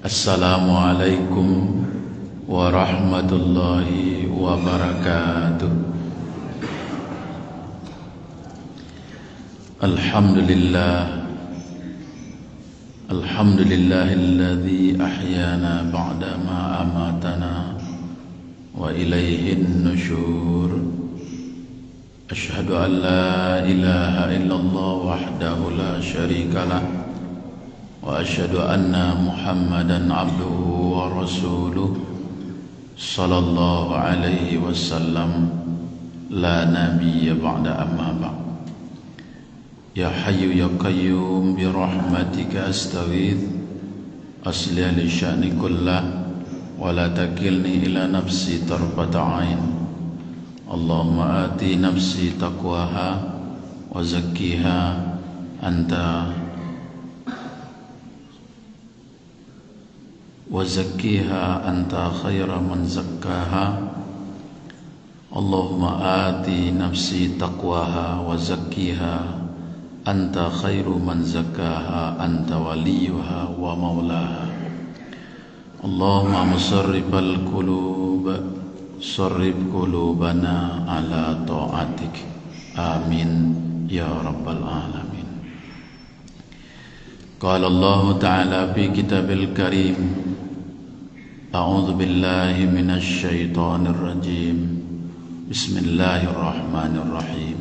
Assalamualaikum warahmatullahi wabarakatuh. Alhamdulillahilladzi ahyana ba'da ma amatana wa ilaihin nusyur. Asyhadu an la ilaha illallah wahdahu la syarikalah wa asyhadu anna Muhammadan abduhu wa rasuluh sallallahu alaihi wasallam la nabiyya ba'da amma ba'd. Ya hayyu ya qayyum bi rahmatika astaghith asli li sya'ni kullah wa la takilni ila nafsi tarfata ain. Allahumma ati nafsi taqwaha wa zakkiha anta khayra man zakkaha. Allahumma ati nafsi taqwaha wa zakkiha anta khairu man zakkaha anta waliyuha wa maulaha. Allahumma musarrifal qulub sarrif qulubana ala ta'atik. Amin ya rabbal alamin. Qala Allah ta'ala fi kitabil karim, a'udzu billahi minasy syaithanir rajim. Bismillahirrahmanirrahim.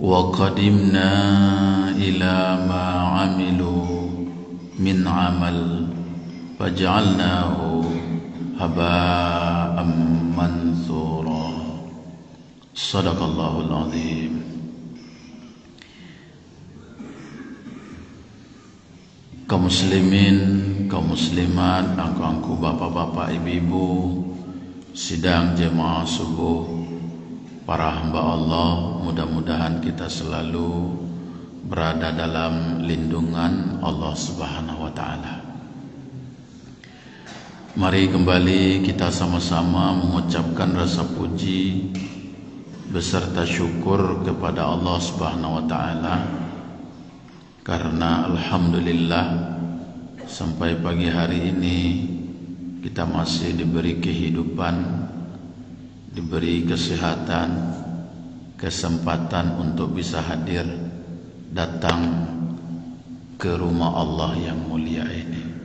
Wa qadimna ila ma 'amilu min 'amal faj'alnahu haba'an mansura. Sadaqallahul azim. Kaum muslimin, kaum muslimat, angku-angku bapak-bapak, ibu-ibu, sidang jemaah subuh, para hamba Allah, mudah-mudahan kita selalu berada dalam lindungan Allah Subhanahu wa taala. Mari kembali kita sama-sama mengucapkan rasa puji beserta syukur kepada Allah Subhanahu wa taala, karena alhamdulillah sampai pagi hari ini kita masih diberi kehidupan, diberi kesehatan, kesempatan untuk bisa hadir datang ke rumah Allah yang mulia ini.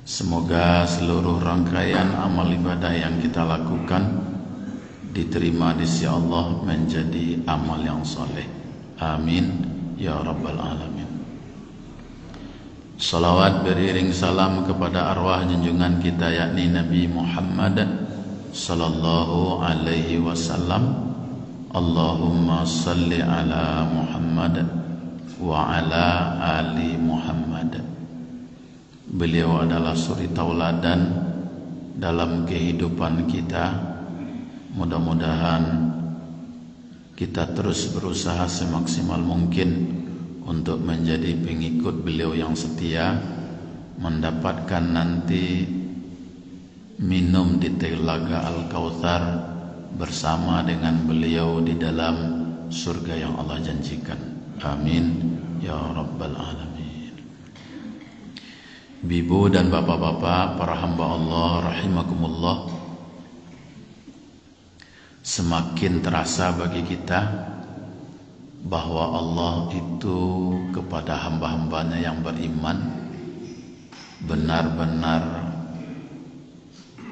Semoga seluruh rangkaian amal ibadah yang kita lakukan diterima di sisi Allah menjadi amal yang soleh. Amin ya rabbal alamin. Salawat beriring salam kepada arwah junjungan kita, yakni Nabi Muhammad sallallahu alaihi wasallam. Allahumma salli ala Muhammad wa ala ali Muhammad. Beliau adalah suri tauladan dalam kehidupan kita. Mudah-mudahan kita terus berusaha semaksimal mungkin untuk menjadi pengikut beliau yang setia, mendapatkan nanti minum di telaga Al-Kautsar bersama dengan beliau di dalam surga yang Allah janjikan. Amin ya rabbal alamin. Ibu dan bapak-bapak, para hamba Allah rahimakumullah, semakin terasa bagi kita bahwa Allah itu kepada hamba-hambanya yang beriman benar-benar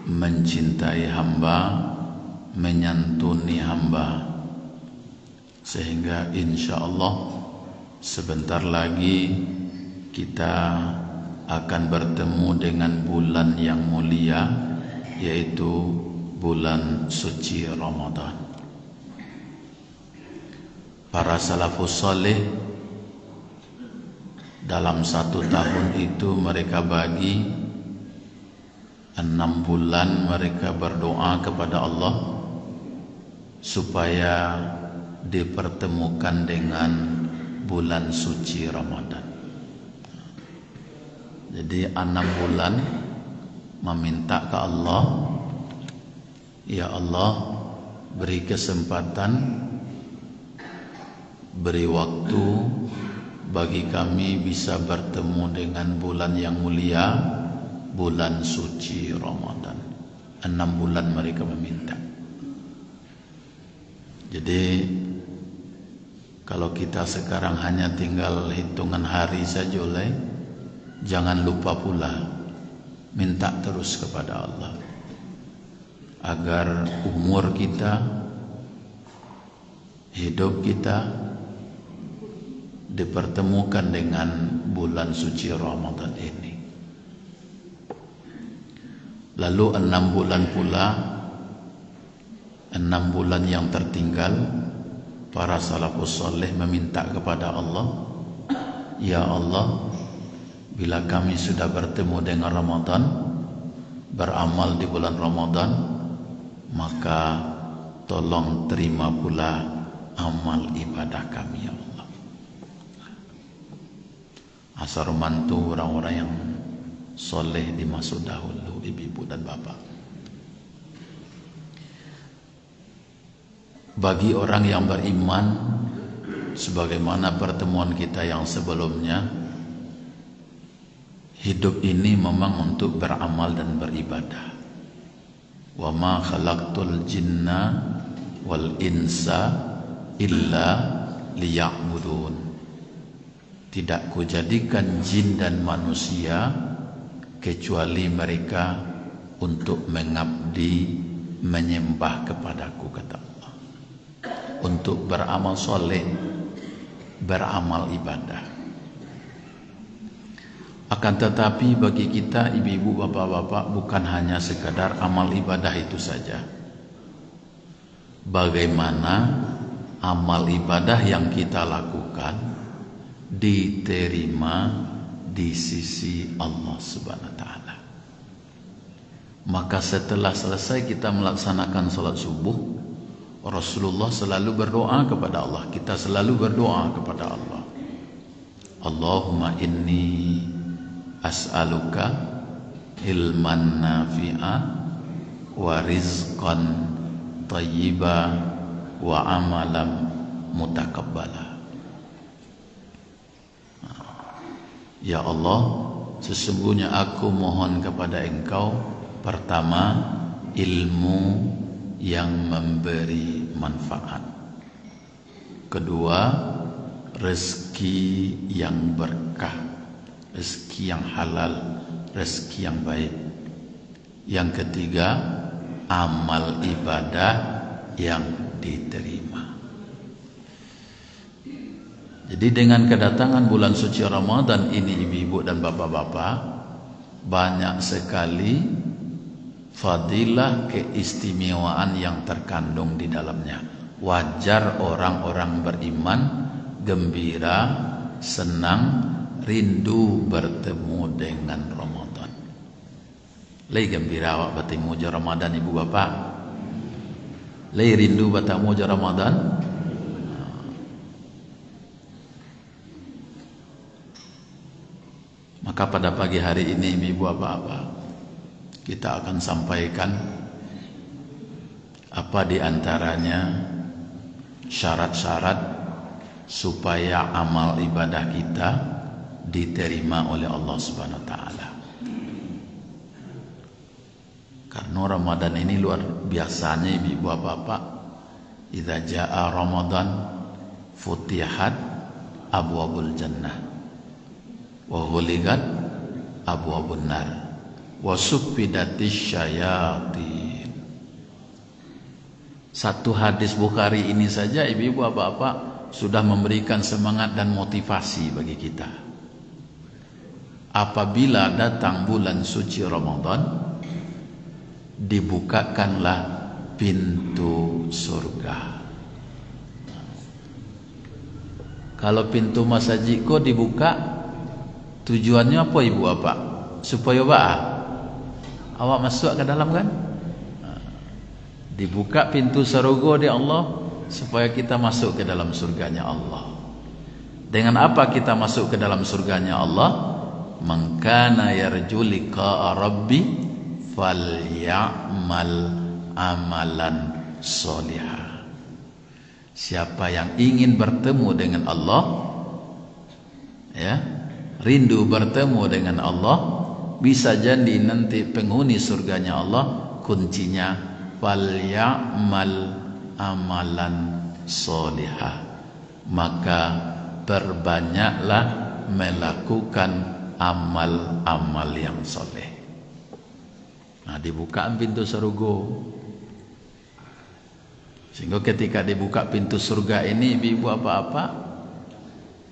mencintai hamba, menyantuni hamba, sehingga insya Allah sebentar lagi kita akan bertemu dengan bulan yang mulia, yaitu bulan suci Ramadan. Para salafus saleh dalam satu tahun itu mereka bagi 6 bulan, mereka berdoa kepada Allah supaya dipertemukan dengan bulan suci Ramadan. Jadi 6 bulan meminta ke Allah, ya Allah, beri kesempatan beri waktu bagi kami bisa bertemu dengan bulan yang mulia, bulan suci Ramadan. 6 bulan mereka meminta. Jadi kalau kita sekarang hanya tinggal hitungan hari saja, jangan lupa pula minta terus kepada Allah agar umur kita, hidup kita dipertemukan dengan bulan suci Ramadan ini. Lalu 6 bulan pula, 6 bulan yang tertinggal, para salafus saleh meminta kepada Allah, ya Allah, bila kami sudah bertemu dengan Ramadan, beramal di bulan Ramadan, maka tolong terima pula amal ibadah kami, ya Allah. Asar mantu orang-orang yang soleh di masa dahulu, ibu-ibu dan bapak. Bagi orang yang beriman, sebagaimana pertemuan kita yang sebelumnya, hidup ini memang untuk beramal dan beribadah. Wa ma khalaqtul jinna wal insa illa liya'budun. Tidak kujadikan jin dan manusia kecuali mereka untuk mengabdi, menyembah kepadaku, kata Allah. Untuk beramal soleh, beramal ibadah. Akan tetapi bagi kita, ibu-ibu, bapak-bapak, bukan hanya sekadar amal ibadah itu saja. Bagaimana amal ibadah yang kita lakukan diterima di sisi Allah Subhanahu wa taala. Maka setelah selesai kita melaksanakan salat subuh, Rasulullah selalu berdoa kepada Allah. Kita selalu berdoa kepada Allah. Allahumma inni as'aluka ilman nafi'a wa rizqan thayyiba wa amalan mutakabbala. Ya Allah, sesungguhnya aku mohon kepada Engkau, pertama, ilmu yang memberi manfaat. Kedua, rezeki yang berkah, rezeki yang halal, rezeki yang baik. Yang ketiga, amal ibadah yang diterima. Jadi dengan kedatangan bulan suci Ramadan ini, ibu-ibu dan bapak-bapak, banyak sekali fadilah, keistimewaan yang terkandung di dalamnya. Wajar orang-orang beriman gembira, senang, rindu bertemu dengan Ramadan. Lei gembira awak bertemu je Ramadan, ibu bapak. Lei rindu bertemu je Ramadan. Maka pada pagi hari ini, ibu bapak, kita akan sampaikan apa di antaranya syarat-syarat supaya amal ibadah kita diterima oleh Allah Subhanahu wa taala. Karena Ramadan ini luar biasanya, ibu bapak. Idza jaa Ramadan futihat abwabul jannah wa ghuliqat abwabun nar wa suffidatisy syayatin. Satu hadis Bukhari ini saja, ibu bapak, sudah memberikan semangat dan motivasi bagi kita. Apabila datang bulan suci Ramadan, dibukakanlah pintu surga. Kalau pintu masjidku dibuka, tujuannya apa, ibu bapak? Supaya awak masuk ke dalam, kan? Dibuka pintu surga di Allah supaya kita masuk ke dalam surganya Allah. Dengan apa kita masuk ke dalam surganya Allah? Man kana yarju liqa'a rabbi falyamal amalan sholihah. Siapa yang ingin bertemu dengan Allah, ya, rindu bertemu dengan Allah, bisa jadi nanti penghuni surganya Allah. Kuncinya falyamal amalan solihah, maka berbanyaklah melakukan amal-amal yang soleh. Nah, dibukaan pintu surga. Sehingga ketika dibuka pintu surga ini, ibu apa-apa,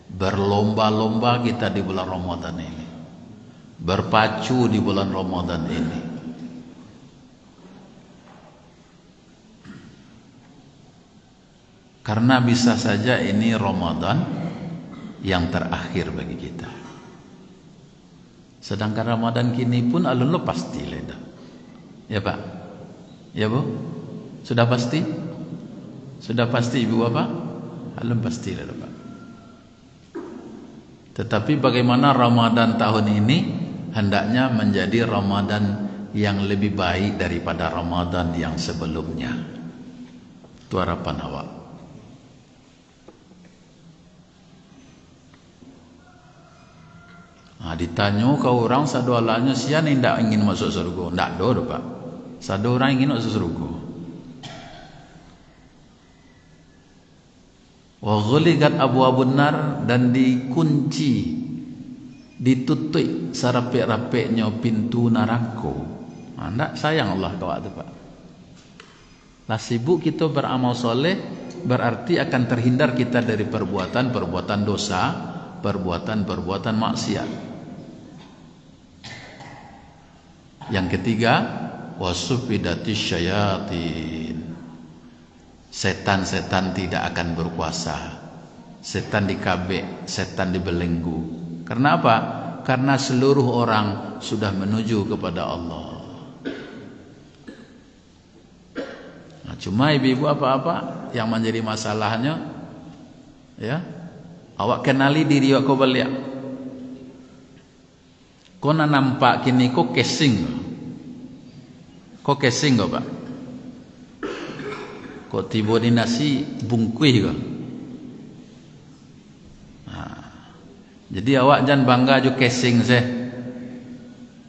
berlomba-lomba kita di bulan Ramadan ini, berpacu di bulan Ramadan ini. Karena bisa saja ini Ramadan yang terakhir bagi kita. Sedangkan Ramadan kini pun alun lo pasti leda. Ya Pak? Ya Bu? Sudah pasti? Sudah pasti Ibu Bapak? Alun pasti leda Pak. Tetapi bagaimana Ramadan tahun ini hendaknya menjadi Ramadan yang lebih baik daripada Ramadan yang sebelumnya. Itu harapan awak. Nah, ditanya ke orang sadualanya sian tidak ingin masuk surga. Tidak ada Pak. Sadu orang ingin masuk surga. Wa ghuliqat abwabun nar, dan dikunci, ditutup sarapek-rapeknya pintu neraka. Nah, tidak sayang Allah kawak itu Pak. Lah sibuk kita beramal soleh, berarti akan terhindar kita dari perbuatan-perbuatan dosa, perbuatan-perbuatan maksiat. Yang ketiga, wasufidatis syayatin. Setan-setan tidak akan berkuasa. Setan dikabek, setan dibelenggu. Karena apa? Karena seluruh orang sudah menuju kepada Allah. Nah, cuma ibu-ibu apa-apa yang menjadi masalahnya, ya, awak kenali diri awak kau balik. Kau nampak kini kau casing. Kau casing kau Pak? Kau tiba di nasi bungkuih kau? Nah, jadi awak jangan bangga jo casing saya.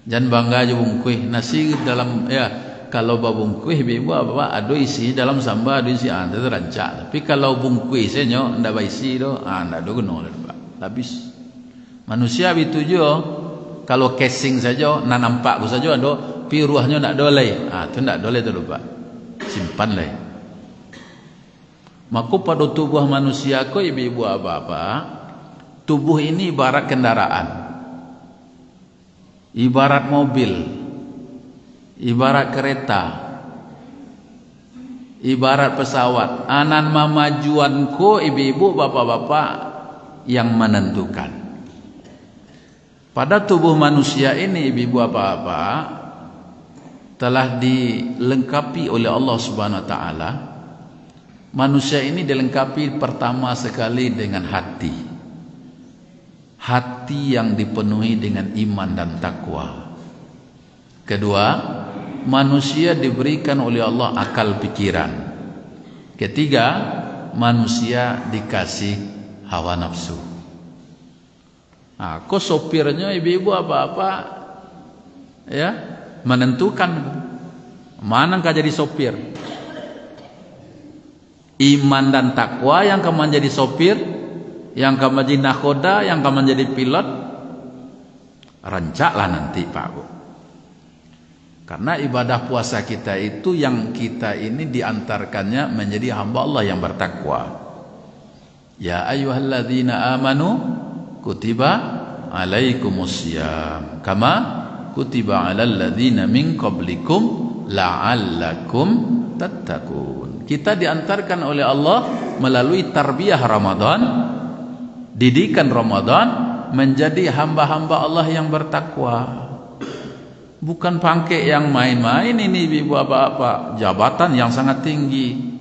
Jangan bangga jo bungkuih. Nasi dalam, ya, kalau babungkuih ibu apa ada isi dalam samba, ada isi anda terancak. Tapi kalau bungkuih saya nyo ndak isi do, ndak ada guna Pak. Habis. Manusia itu jo. Kalau casing saja, nak nampak aku saja ada, pi ruahnya nak doleh. Itu nak doleh tu Pak. Simpan lah. Maka pada tubuh manusia ko ibu-ibu apa-apa, tubuh ini ibarat kendaraan, ibarat mobil, ibarat kereta, ibarat pesawat. Anan mamajuan ko ibu-ibu bapak-bapak yang menentukan. Pada tubuh manusia ini ibu-ibu apa-apa telah dilengkapi oleh Allah Subhanahu wa taala. Manusia ini dilengkapi pertama sekali dengan hati. Hati yang dipenuhi dengan iman dan takwa. Kedua, manusia diberikan oleh Allah akal pikiran. Ketiga, manusia dikasih hawa nafsu. Kok sopirnya ibu-ibu apa-apa, ya, menentukan mana kau jadi sopir. Iman dan takwa yang kau menjadi sopir, yang kau menjadi nakhoda, yang kau menjadi pilot. Rancaklah nanti Pak Bu. Karena ibadah puasa kita itu yang kita ini diantarkannya menjadi hamba Allah yang bertakwa. Ya ayyuhalladzina amanu kutiba alaikumusiyam kama kutiba alal ladzina min qablikum la'allakum tattaqun. Kita diantarkan oleh Allah melalui tarbiyah Ramadan, didikan Ramadan menjadi hamba-hamba Allah yang bertakwa. Bukan pangke yang main-main ini ibu apa-apa, jabatan yang sangat tinggi.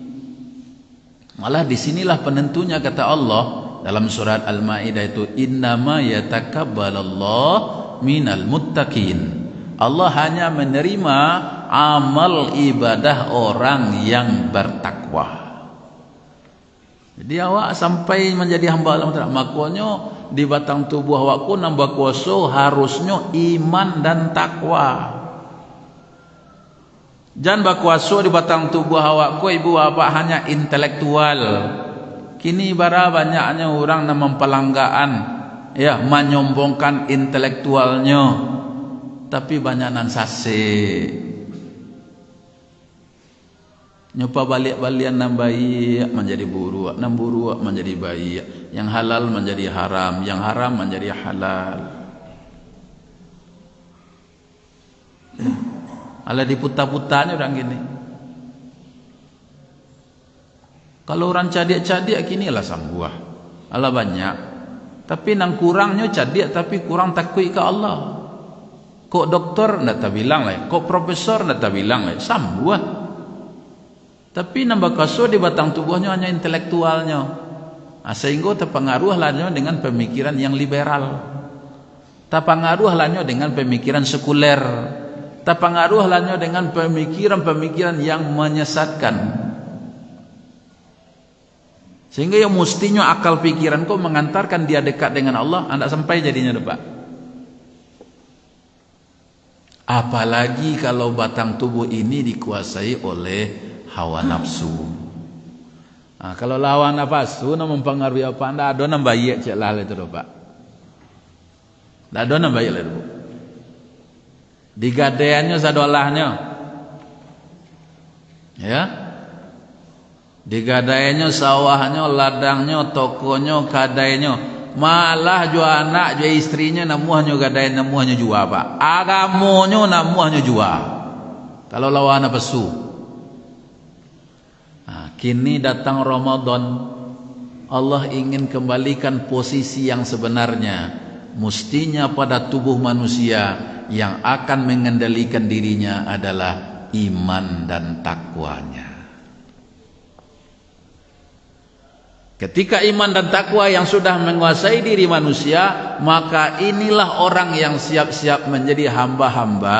Malah disinilah penentunya kata Allah dalam surat Al-Maidah itu, innama yatakabbalallahu minal muttaqin. Allah hanya menerima amal ibadah orang yang bertakwa. Jadi awak sampai menjadi hamba Allah Ta'ala. Makanya di batang tubuh awakku nambah kuasa harusnya iman dan takwa. Jangan berkuasa di batang tubuh awakku ibu bapak hanya intelektual. Kini bara banyaknya orang yang mempelanggaan, ya, menyombongkan intelektualnya, tapi banyak nan sase. Nyoba balik-balian nan baik menjadi buruk, nan buruk menjadi baik, yang halal menjadi haram, yang haram menjadi halal. Ala diputar-putarnya orang gini. Kalau orang cadik-cadik kini lah sambuah. Ala banyak. Tapi nang kurangnya cadik tapi kurang takut ke Allah. Kok doktor ndak tak bilang lah, kok profesor ndak tak bilang lah, sambuah. Tapi nambah kaso di batang tubuhnya hanya intelektualnya. Sehingga terpengaruh lahnya dengan pemikiran yang liberal. Terpengaruh lahnya dengan pemikiran sekuler. Terpengaruh lahnya dengan pemikiran-pemikiran yang menyesatkan. Sehingga yang mestinya akal pikiran kau mengantarkan dia dekat dengan Allah, anda sampai jadinya depan. Apalagi kalau batang tubuh ini dikuasai oleh hawa nafsu. Kalau lawan nafsu nak mempengaruhi apa? Ndak ada nak baik cak lah itu Pak. Ndak ada nak baik lah itu. Digadeannya sadolahnya. Ya. Digadainya sawahnya, ladangnya, tokonya, kadainya. Malah jua anak, jua istrinya namuhnya gadai, namuhnya jua Pak. Agamonya namuhnya jua. Kalau lawan nafsu. Kini datang Ramadan, Allah ingin kembalikan posisi yang sebenarnya. Mestinya pada tubuh manusia yang akan mengendalikan dirinya adalah iman dan takwanya. Ketika iman dan takwa yang sudah menguasai diri manusia, maka inilah orang yang siap-siap menjadi hamba-hamba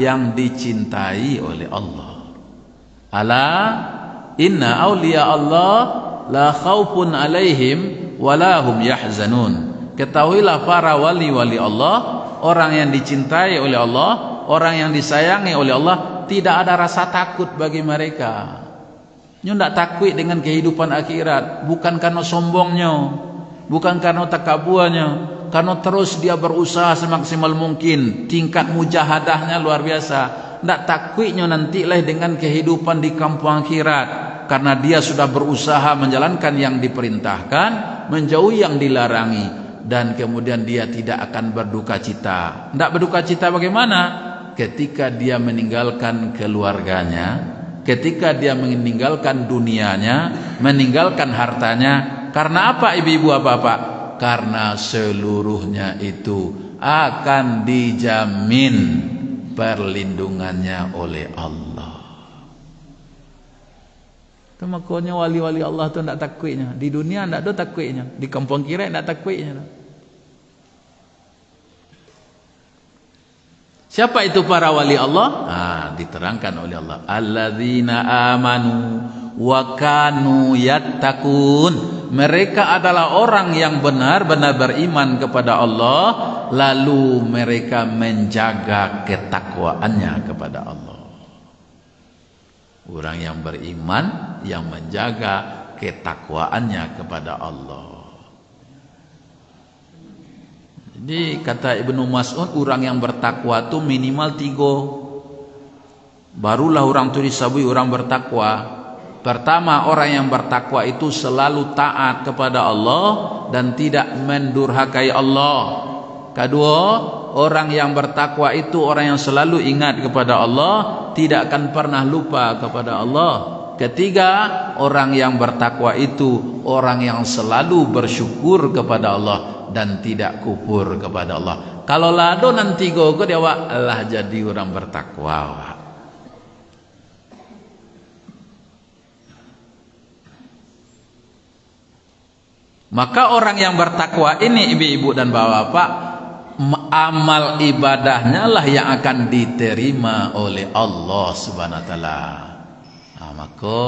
yang dicintai oleh Allah. Ala inna awliya Allah la khawfun alaihim walahum yahzanun. Ketahuilah para wali-wali Allah, orang yang dicintai oleh Allah, orang yang disayangi oleh Allah, tidak ada rasa takut bagi mereka. Nyo ndak takut dengan kehidupan akhirat, bukan karena sombongnya, bukan karena takaburnya, karena terus dia berusaha semaksimal mungkin, tingkat mujahadahnya luar biasa. Ndak takutnya nantilah dengan kehidupan di kampung akhirat, karena dia sudah berusaha menjalankan yang diperintahkan, menjauhi yang dilarangi, dan kemudian dia tidak akan berduka cita. Ndak berduka cita bagaimana? Ketika dia meninggalkan keluarganya, ketika dia meninggalkan dunianya, meninggalkan hartanya. Karena apa ibu-ibu bapak? Karena seluruhnya itu akan dijamin perlindungannya oleh Allah. Itu makanya wali-wali Allah itu tidak takutnya. Di dunia tidak ada takutnya, di kampung kira tidak takutnya. Siapa itu para wali Allah? Diterangkan oleh Allah. Alladzina amanu wa kanu yattaqun. Mereka adalah orang yang benar-benar beriman kepada Allah, lalu mereka menjaga ketakwaannya kepada Allah. Orang yang beriman yang menjaga ketakwaannya kepada Allah. Jadi kata Ibnu Mas'ud, orang yang bertakwa itu minimal 3. Barulah orang itu disebut orang bertakwa. Pertama, orang yang bertakwa itu selalu taat kepada Allah dan tidak mendurhakai Allah. Kedua, orang yang bertakwa itu orang yang selalu ingat kepada Allah, tidak akan pernah lupa kepada Allah. Ketiga, orang yang bertakwa itu orang yang selalu bersyukur kepada Allah dan tidak kufur kepada Allah. Kalau lado nanti gogo dia Allah jadi orang bertakwa. Maka orang yang bertakwa ini ibu-ibu dan bapak-bapak, amal ibadahnya lah yang akan diterima oleh Allah Subhanahu wa taala. Maka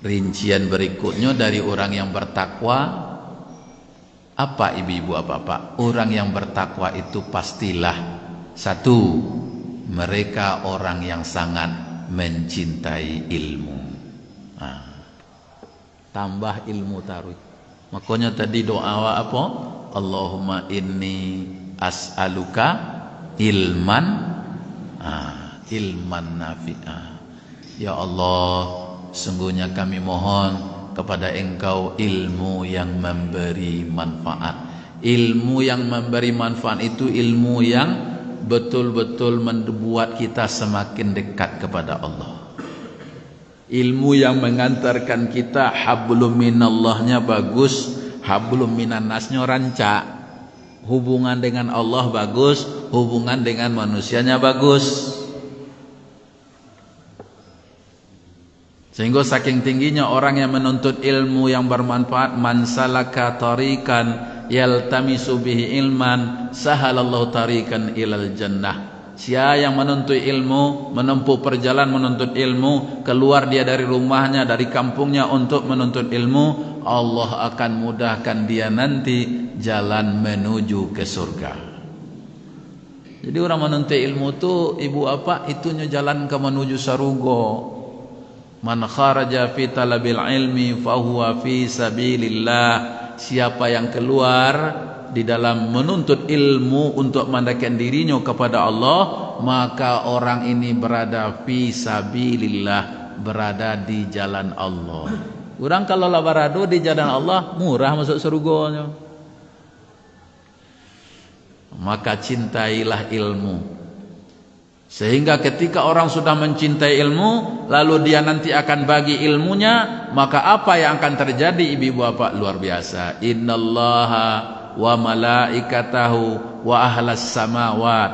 Rincian berikutnya dari orang yang bertakwa, apa ibu-ibu, apa-apa? Orang yang bertakwa itu pastilah satu, mereka orang yang sangat mencintai ilmu. Nah, tambah ilmu taruh. Makanya tadi doa apa? Allahumma inni as'aluka ilman, ilman nafi'ah. Ya Allah, sungguhnya kami mohon kepada Engkau ilmu yang memberi manfaat. Ilmu yang memberi manfaat itu ilmu yang betul-betul membuat kita semakin dekat kepada Allah. Ilmu yang mengantarkan kita hablum minallahnya bagus, hablum minannasnya rancak. Hubungan dengan Allah bagus, hubungan dengan manusianya bagus. Sehingga saking tingginya orang yang menuntut ilmu yang bermanfaat, man salaka tariqan yaltamisu bihi ilman sahalallahu tariqan ilal jannah. Siapa yang menuntut ilmu, menempuh perjalanan menuntut ilmu, keluar dia dari rumahnya, dari kampungnya untuk menuntut ilmu, Allah akan mudahkan dia nanti jalan menuju ke surga. Jadi orang menuntut ilmu itu ibu apa? Itunya jalan ke menuju surga. Man kharaja fi talabil ilmi fahuwa fi sabilillah. Siapa yang keluar di dalam menuntut ilmu untuk mendekatkan dirinya kepada Allah, maka orang ini berada fi sabilillah, berada di jalan Allah. Orang kalau lah berada di jalan Allah, murah masuk surganya. Maka cintailah ilmu. Sehingga ketika orang sudah mencintai ilmu, lalu dia nanti akan bagi ilmunya, maka apa yang akan terjadi ibu bapak? Luar biasa. Innallaha wa malaikatahu wa ahlas samawat.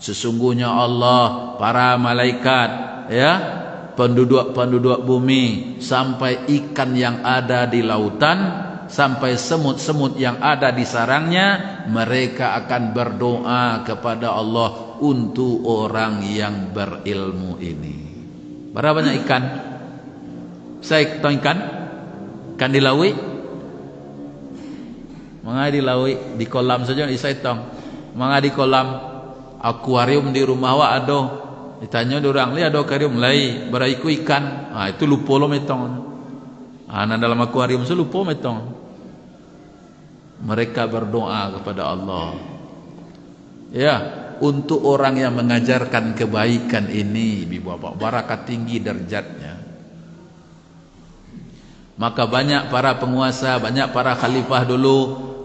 Sesungguhnya Allah, para malaikat, ya, penduduk bumi, sampai ikan yang ada di lautan, sampai semut-semut yang ada di sarangnya, mereka akan berdoa kepada Allah untuk orang yang berilmu ini. Berapa banyak ikan? Saya tahu ikan? Ikan di laut? Mengai di laut, di kolam saja saya tahu. Mengai di kolam, akuarium di rumah awak ada. Ditanya orang, lihat ada akuarium lain, beraiku ikan. Itu lupa lo metong. Nah, dalam akuarium itu lupa metong. Mereka berdoa kepada Allah. Ya, untuk orang yang mengajarkan kebaikan ini, ibu bapak, barakat tinggi derajatnya. Maka banyak para penguasa, banyak para khalifah dulu,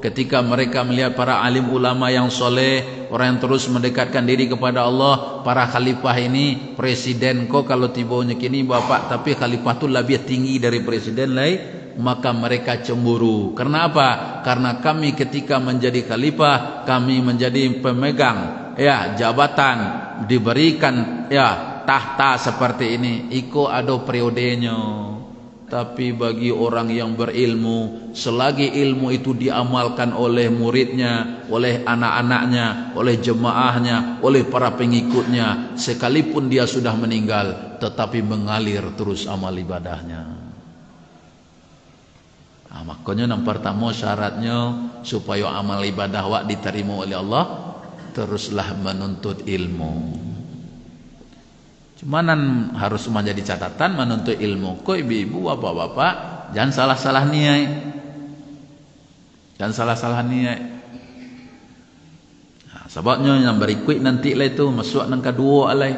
ketika mereka melihat para alim ulama yang soleh, orang yang terus mendekatkan diri kepada Allah, para khalifah ini, presiden kok kalau tibonya kini bapak, tapi khalifah itu lebih tinggi dari presiden lain, maka mereka cemburu. Karena apa? Karena kami ketika menjadi khalifah, kami menjadi pemegang ya jabatan, diberikan ya tahta seperti ini, iko ada periodenya. Tapi bagi orang yang berilmu, selagi ilmu itu diamalkan oleh muridnya, oleh anak-anaknya, oleh jemaahnya, oleh para pengikutnya, sekalipun dia sudah meninggal, tetapi mengalir terus amal ibadahnya. Nah, makanya yang pertama syaratnya supaya amal ibadah wak diterima oleh Allah, teruslah menuntut ilmu. Cuman harus menjadi catatan menuntut ilmu. Kok ibu-ibu, bapak-bapak, jangan salah-salah niat. Jangan salah-salah niat. Nah, sebabnya yang berikut nanti lah itu masuk nang kedua alai.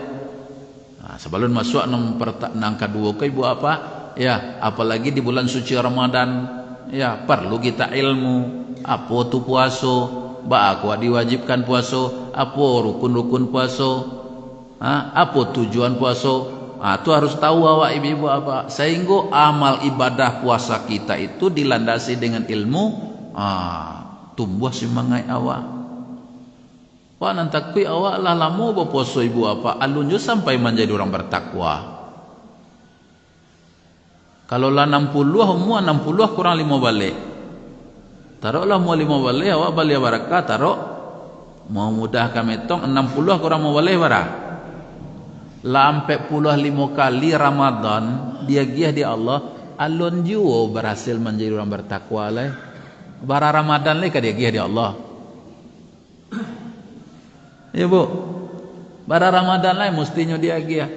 Nah, sebelum masuk nang kedua ke ibu apa? Ya, apalagi di bulan suci Ramadan, ya perlu kita ilmu. Apa tu puasa? Apa diwajibkan puasa? Apa rukun-rukun puasa? Apa tujuan puasa? Itu harus tahu awak ibu-ibu apa. Sehingga amal ibadah puasa kita itu dilandasi dengan ilmu. Tumbuh semangat awak. Wah nanti awak lah lama berpuasa ibu apa. Alunnya sampai menjadi orang bertakwa. Kalau lah 60, semua 60 kurang 5 balik. Taruhlah mau 5 balik, awak balik barakah taruh. Mau mudah kami tong 60 kurang mau balik barak. Lampai puluh 5 kali Ramadan dia giah di Allah, alun juo berhasil menjadi orang bertakwa lah. Bara Ramadan lah dia giah di Allah. Ya bu, bara Ramadan lah mestinya dia giah.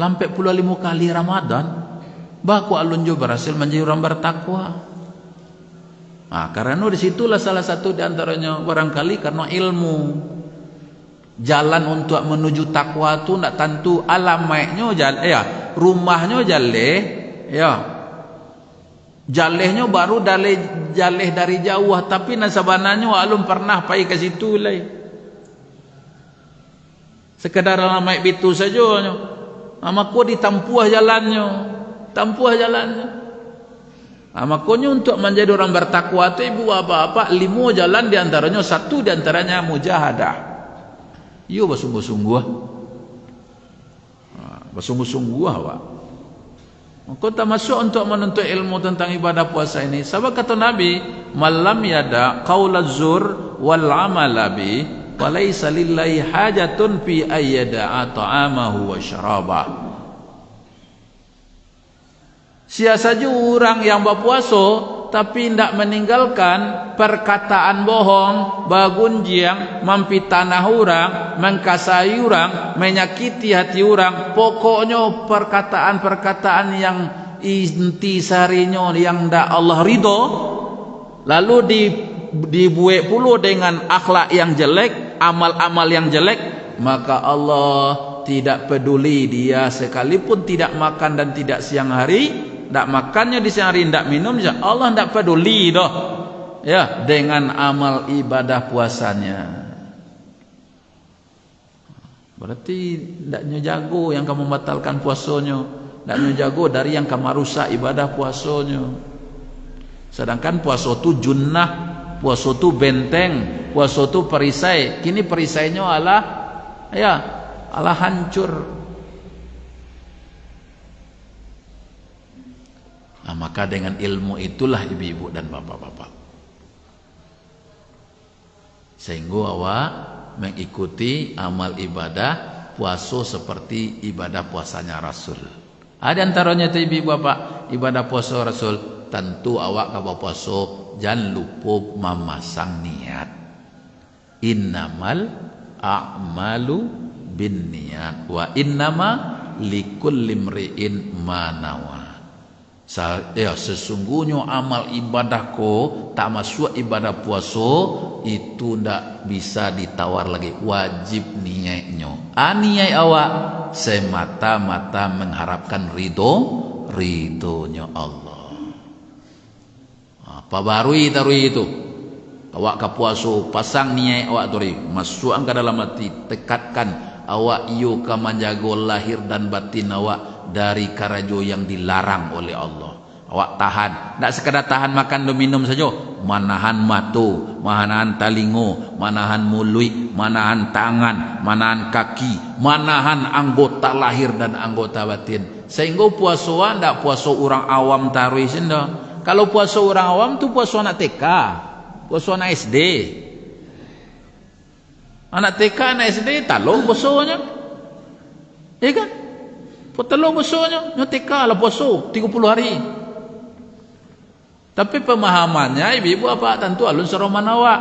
Lampai puluh 5 kali Ramadan, baku alun juo berhasil menjadi orang bertakwa. Nah, karena di situlah salah satu di antaranya barangkali karena ilmu. Jalan untuk menuju takwa tu nak tentu alamatnya ya, rumahnya jaleh ya. Jalehnya baru jaleh dari jauh, tapi nasabananya alum pernah pergi ke situ lah. Sekedar alamat itu saja. Maka ditampuah jalannya. Tampuah jalannya. Makanya untuk menjadi orang bertakwa itu ibu bapak 5 jalan diantaranya, 1 diantaranya mujahadah. Yo bersungguh-sungguh. Bersungguh-sungguh awak. Maka tak masuk untuk menuntut ilmu tentang ibadah puasa ini. Sebab kata Nabi, "Malam yada qaulaz zur wal amala bi, walaysa lillahi hajatun fi ayyada'a ta'amahu wa syarabah." Sia saja orang yang berpuasa tapi tidak meninggalkan perkataan bohong, bagunjiang, memfitnah orang, mengkasai orang, menyakiti hati orang. Pokoknya perkataan-perkataan yang intisarinya yang tidak Allah ridho, lalu dibuat pula dengan akhlak yang jelek, amal-amal yang jelek, maka Allah tidak peduli dia sekalipun tidak makan dan tidak siang hari. Tak makannya di siang hari, tak minum, Allah tak peduli dah. Ya, dengan amal ibadah puasanya. Berarti taknya jago yang kamu membatalkan puasanya, taknya jago dari yang kamu rusak ibadah puasanya. Sedangkan puasa tu junnah, puasa tu benteng, puasa tu perisai. Kini perisainya ala hancur. Nah, maka dengan ilmu itulah ibu-ibu dan bapak-bapak, sehingga awak mengikuti amal ibadah puasa seperti ibadah puasanya Rasul. Ada antaranya tu ibu bapak, ibadah puasa Rasul, tentu awak kalau puasa jangan lupa memasang niat. Innamal a'malu bin niat wa innama likulli imri'in ma nawa. Ya, sesungguhnya amal ibadah ko tak masuk ibadah puasa itu ndak bisa ditawar lagi, wajib niatnya. Niat awak semata-mata mengharapkan ridhonya Allah. Apa baru itu awak ke puasa pasang niat awak tu masukkan ke dalam hati, tekatkan awak iyo ka menjaga lahir dan batin awak dari karajo yang dilarang oleh Allah. Awak tahan, tak sekadar tahan makan dan minum saja, manahan matu, manahan talingo, manahan mulut, manahan tangan, manahan kaki, manahan anggota lahir dan anggota batin. Sehingga puasa tak puasa orang awam taruh senda. Kalau puasa orang awam tu puasa anak TK, puasa anak SD. Anak TK, anak SD talong puasanya. Ya kan? Telung puasanya, nyotika lah puasa 30 hari. Tapi pemahamannya ibu apa tentu alun seroman awak.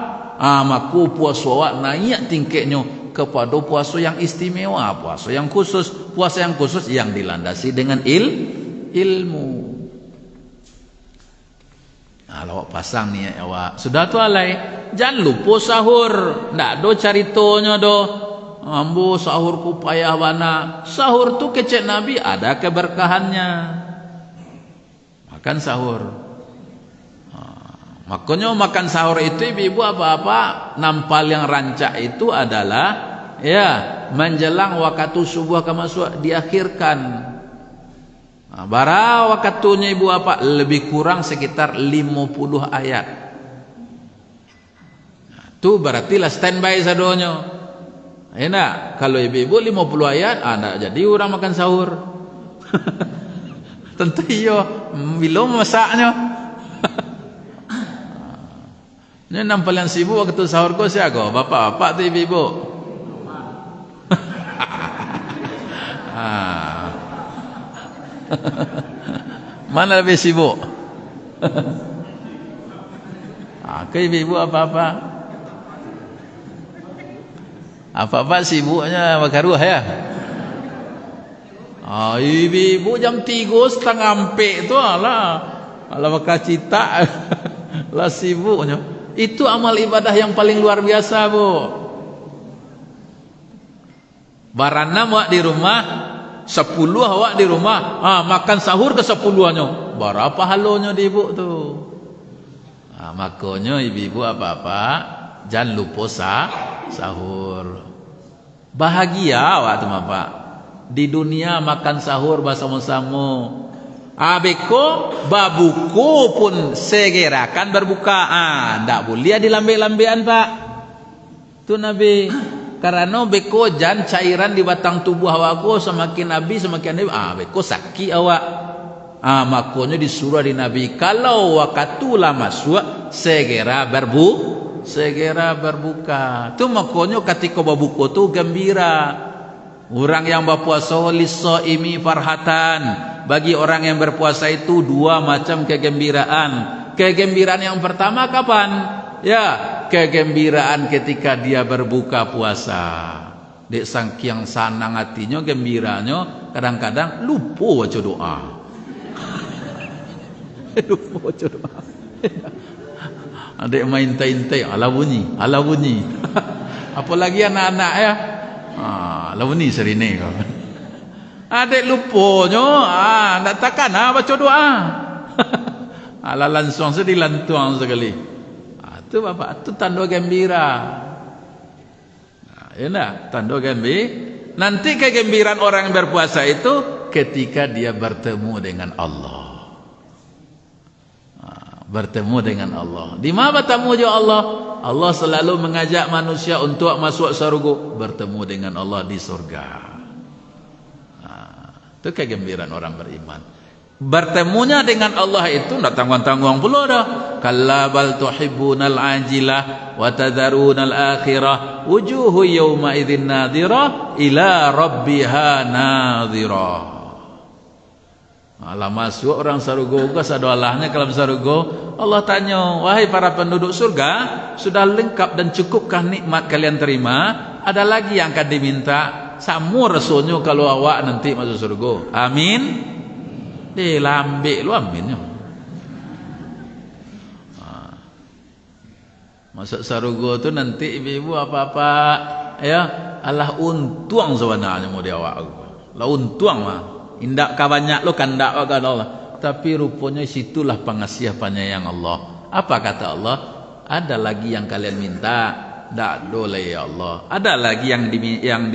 Maku puasa awak naik tingkatnya kepada puasa yang istimewa, puasa yang khusus yang dilandasi dengan ilmu. Kalau awak pasang ni awak sudah tu alai, jangan lupa sahur. Ndak do caritanya do. Ambo sahur ku payah wana. Sahur tu kecek Nabi ada keberkahannya. Makan sahur. Makanya makan sahur itu ibu-ibu apa-apa nampal yang rancak itu adalah ya menjelang waktu subuh kemasuk diakhirkan. Bara waktunya ibu apa lebih kurang sekitar 50 ayat. Tu berarti lah standby sadonya. Enak kalau ibu-ibu 50 ayat nak jadi orang makan sahur. Tentu iyo belum masaknya. Ini nampak yang sibuk waktu sahur kau siapa? Bapak-bapak tu ibu-ibu. Mana lebih sibuk? Ke ibu-ibu apa-apa? Apa-apa sibuknya makaruh ya? Ibu-ibu jam 3:30 tu lah. Alah maka cita lah sibuknya. Itu amal ibadah yang paling luar biasa, Bu. Barana awak di rumah, 10 awak di rumah, makan sahur ke 10-nya. Berapa halonya di ibu tu? Makanya ibu-ibu apa-apa jangan lupa sahur. Bahagia awak tu Bapak. Di dunia makan sahur bersama-sama. Beko babuku pun segerakan berbuka. Ndak boleh dilambe-lambean Pak. Tu Nabi. Karena beko jan cairan di batang tubuh awakku semakin habis semakin habis. Beko sakit awak. Makanya disuruh di Nabi kalau wakatulah masuk segera berbuka. Tu makanya ketika berbuka tu gembira. Orang yang berpuasa lis-shaimi farhatan. Bagi orang yang berpuasa itu 2 macam kegembiraan. Kegembiraan yang pertama kapan? Ya, kegembiraan ketika dia berbuka puasa. Dek saking sanang hatinya gembiranya kadang-kadang lupa baca doa. Lupa baca doa. Adik main tai-tai ala bunyi. Apalagi anak-anak ya. Lah bunyi serine kau. Adik lupanya, nak takkan baca doa. Ala langsung dilantuang sekali. Tu Bapak, tu tanda gembira. Yalah, tanda gembira. Nanti kegembiraan orang yang berpuasa itu ketika dia bertemu dengan Allah. Bertemu dengan Allah. Di mana bertemu dengan Allah? Allah selalu mengajak manusia untuk masuk surga, bertemu dengan Allah di surga. Itu kegembiraan orang beriman. Bertemunya dengan Allah itu tidak tanggung-tanggung pula dah. Kalla bal tuhibbunal ajilah wa tadharunal akhirah wujuhu yawma idzin nadhirah ila rabbiha nadhirah. Alah masuk orang surga ke sadalahnya kalau surga Allah tanya, wahai para penduduk surga, sudah lengkap dan cukupkah nikmat kalian terima? Ada lagi yang akan diminta? Samu rasulnya kalau awak nanti masuk surga. Amin. Dilambik lu aminnya. Masuk surga tu nanti ibu-ibu apa-apa ya, alah untung sebenarnya mau dia awak. Lah untung mah. Indak ka banyak lo kandak ka Allah. Tapi rupanya situlah pengasih penyayang Allah. Apa kata Allah? Ada lagi yang kalian minta? Tak boleh ya Allah. Ada lagi yang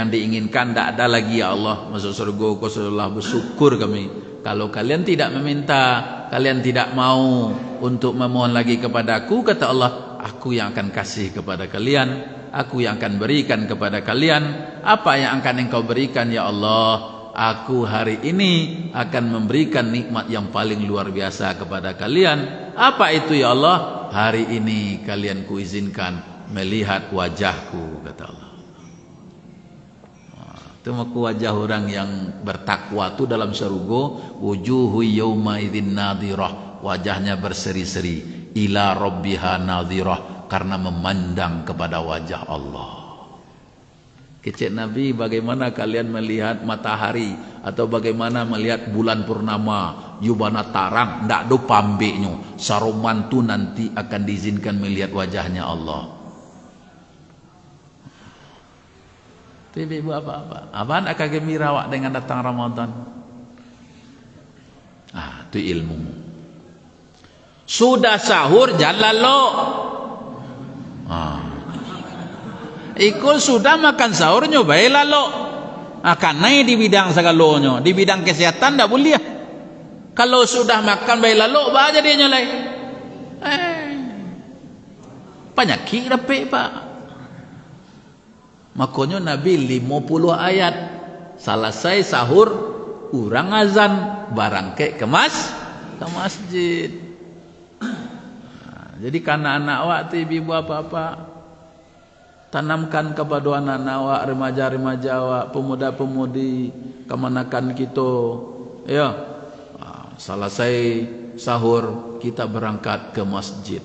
diinginkan? Tak ada lagi ya Allah. Masuk surga kau sudah bersyukur kami. Kalau kalian tidak meminta, kalian tidak mau untuk memohon lagi kepadaku, kata Allah, aku yang akan kasih kepada kalian, aku yang akan berikan kepada kalian. Apa yang akan engkau berikan ya Allah? Aku hari ini akan memberikan nikmat yang paling luar biasa kepada kalian. Apa itu ya Allah? Hari ini kalian kuizinkan melihat wajahku, kata Allah. Itu maku wajah orang yang bertakwa itu dalam surga, wujuhu yawma idzin nadhirah, wajahnya berseri-seri, ila rabbiha nadhirah, karena memandang kepada wajah Allah. Kecik Nabi, bagaimana kalian melihat matahari atau bagaimana melihat bulan purnama, yubana tarang, ndak do pambeknya, saroman tu nanti akan diizinkan melihat wajahnya Allah. Ibu apa-apa. Abang akan gembira awak dengan datang Ramadan. Itu ilmu. Sudah sahur jalan lo. Ikut sudah makan sahur nyobai lalu. Karena di bidang segalanya, di bidang kesehatan tak boleh. Kalau sudah makan bayi lalu, baca dia nyolai. Penyakit dapat Pak. Makanya Nabi 50 ayat selesai sahur urang azan barangke ke masjid. Jadi karena anak awak tu ibu apa-apa, tanamkan kepada anak-anak awak, remaja-remaja awak, pemuda-pemudi kemanakan kita. Ya, selesai sahur kita berangkat ke masjid.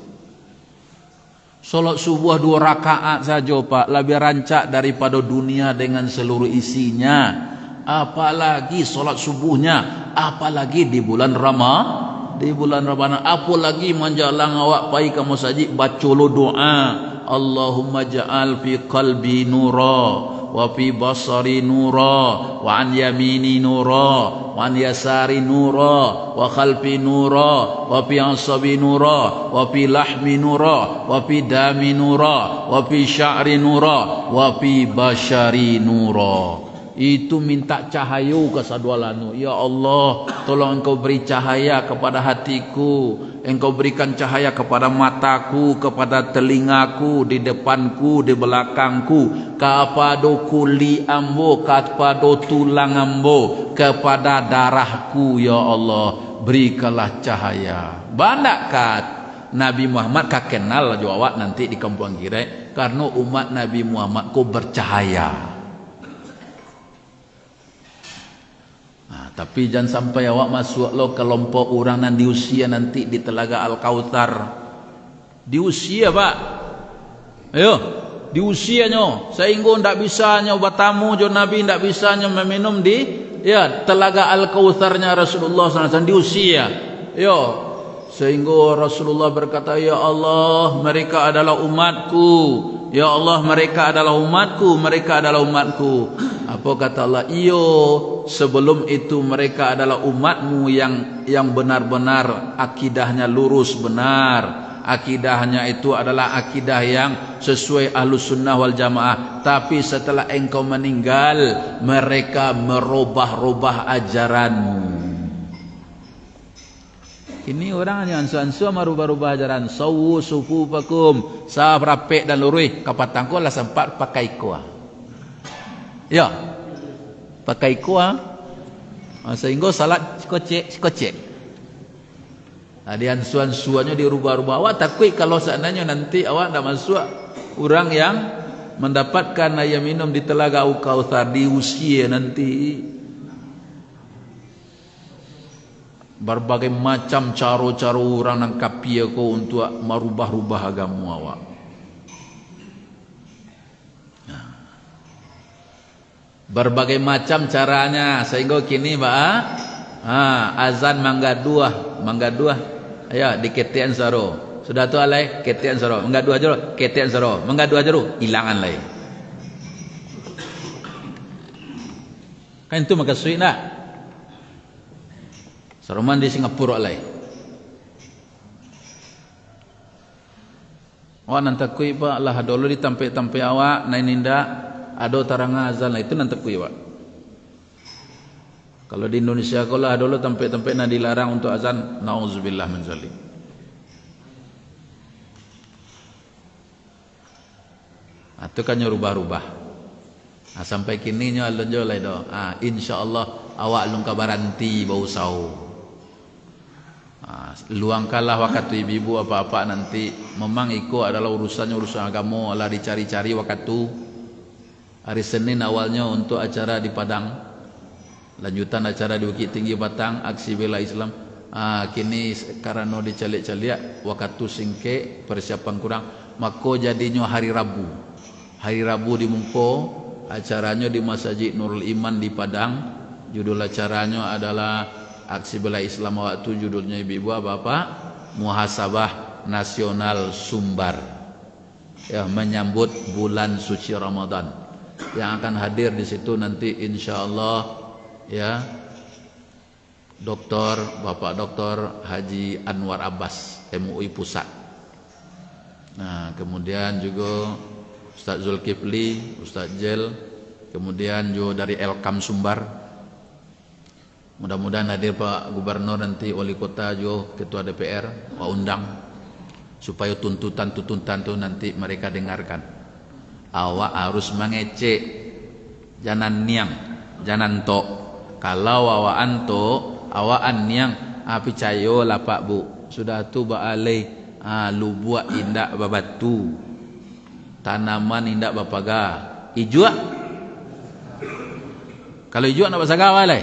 Solat subuh 2 rakaat saja Pak, lebih rancak daripada dunia dengan seluruh isinya. Apalagi solat subuhnya, apalagi di bulan Ramadan, apalagi menjalang awak pai ke masjid baca doa. Allahumma ja'al fi qalbi nura wa fi basari nura wa an yamini nura wa an yasari nura wa khalfi nura wa fi asabi nura wa fi lahmi nura wa fi dami nura wa fi sya'ri nura wa fi bashari nura. Itu minta cahaya ke sadwalanu. Ya Allah, tolong Engkau beri cahaya kepada hatiku, Engkau berikan cahaya kepada mataku, kepada telingaku, di depanku, di belakangku, kepada kuli ambo, kepada tulang ambo, kepada darahku. Ya Allah, berikanlah cahaya. Bandakat Nabi Muhammad ka kenal jawab nanti di kampung Anggirai, karena umat Nabi Muhammad ko bercahaya. Tapi jangan sampai awak masuk lo kelompok orang yang di usia nanti di Telaga Al-Kautsar. Di usia Pak. Ayo, di usianya. Sehingga ndak bisanya bertamu jo Nabi, ndak bisanya meminum di Telaga Al-Kautsarnya Rasulullah SAW di usia. Yo, sehingga Rasulullah berkata, ya Allah, mereka adalah umatku. Ya Allah, mereka adalah umatku, mereka adalah umatku. Apa kata Allah? Iyo, sebelum itu mereka adalah umatmu yang benar-benar akidahnya lurus benar. Akidahnya itu adalah akidah yang sesuai Ahlus Sunnah wal Jamaah. Tapi setelah engkau meninggal, mereka merubah-rubah ajaranmu. Ini orang yang ansu-ansu merubah-rubah ajaran. Sawu sufufakum, sah rapek dan lurus. Kapatangku lah sempat pakai kuah. Ya, pakai kuah. Sehingga salat kocek. Di ansu-ansuannya dirubah-rubah. Awak takut kalau seandainya nanti awak tidak masuk orang yang mendapatkan air minum di Telaga Al-Kautsar di usia nanti. Berbagai macam cara-cara orang nangkap aku untuk merubah-rubah agama awak. Berbagai macam caranya sehingga kini azan mangga dua ya di ketian saro sudah tu alai ketian saro mangga dua jero ketian saro mangga dua jero hilangan lai kan itu maka suik nak saruman di Singapura alai awak nanti kui pak lah dulu di tampe awak naik ninda ado taranga azan lah itu nanti kui pak. Kalau di Indonesia kalau dulu tempat-tempat yang dilarang untuk azan, nauzubillah min zalik. Itu kan rubah-rubah. Sampai kini nya lonjo lai do. Insyaallah awak lung kabaranti bau sau. Luangkanlah waktu ibu apa-apa nanti. Memang iko adalah urusan agama, lah dicari-cari waktu. Hari Senin awalnya untuk acara di Padang. Lanjutan acara di Bukit Tinggi Batang, aksi bela Islam. Kini karena dicalik-calik waktu singke persiapan kurang, maka jadinya hari Rabu. Hari Rabu di Mungko, acaranya di Masjid Nurul Iman di Padang. Judul acaranya adalah aksi bela Islam waktu judulnya ibu-ibu bapak Muhasabah Nasional Sumbar. Ya, menyambut bulan suci Ramadan. Yang akan hadir di situ nanti insyaallah ya Bapak Doktor Haji Anwar Abbas MUI Pusat. Nah, kemudian juga Ustaz Zulkifli, Ustaz Jel, kemudian juga dari Elkam Sumbar. Mudah-mudahan hadir Pak Gubernur nanti, Wali Kota juga, Ketua DPR, Pak undang supaya tuntutan-tuntutan itu nanti mereka dengarkan. Awak harus mengecek, jangan niang, jangan tok. Kalau awak niang api cayo lah Pak Bu. Sudah tu baalai Lu buat indak babatu, tanaman indak bapaga, ijuk. Kalau ijuk nak basaga walai.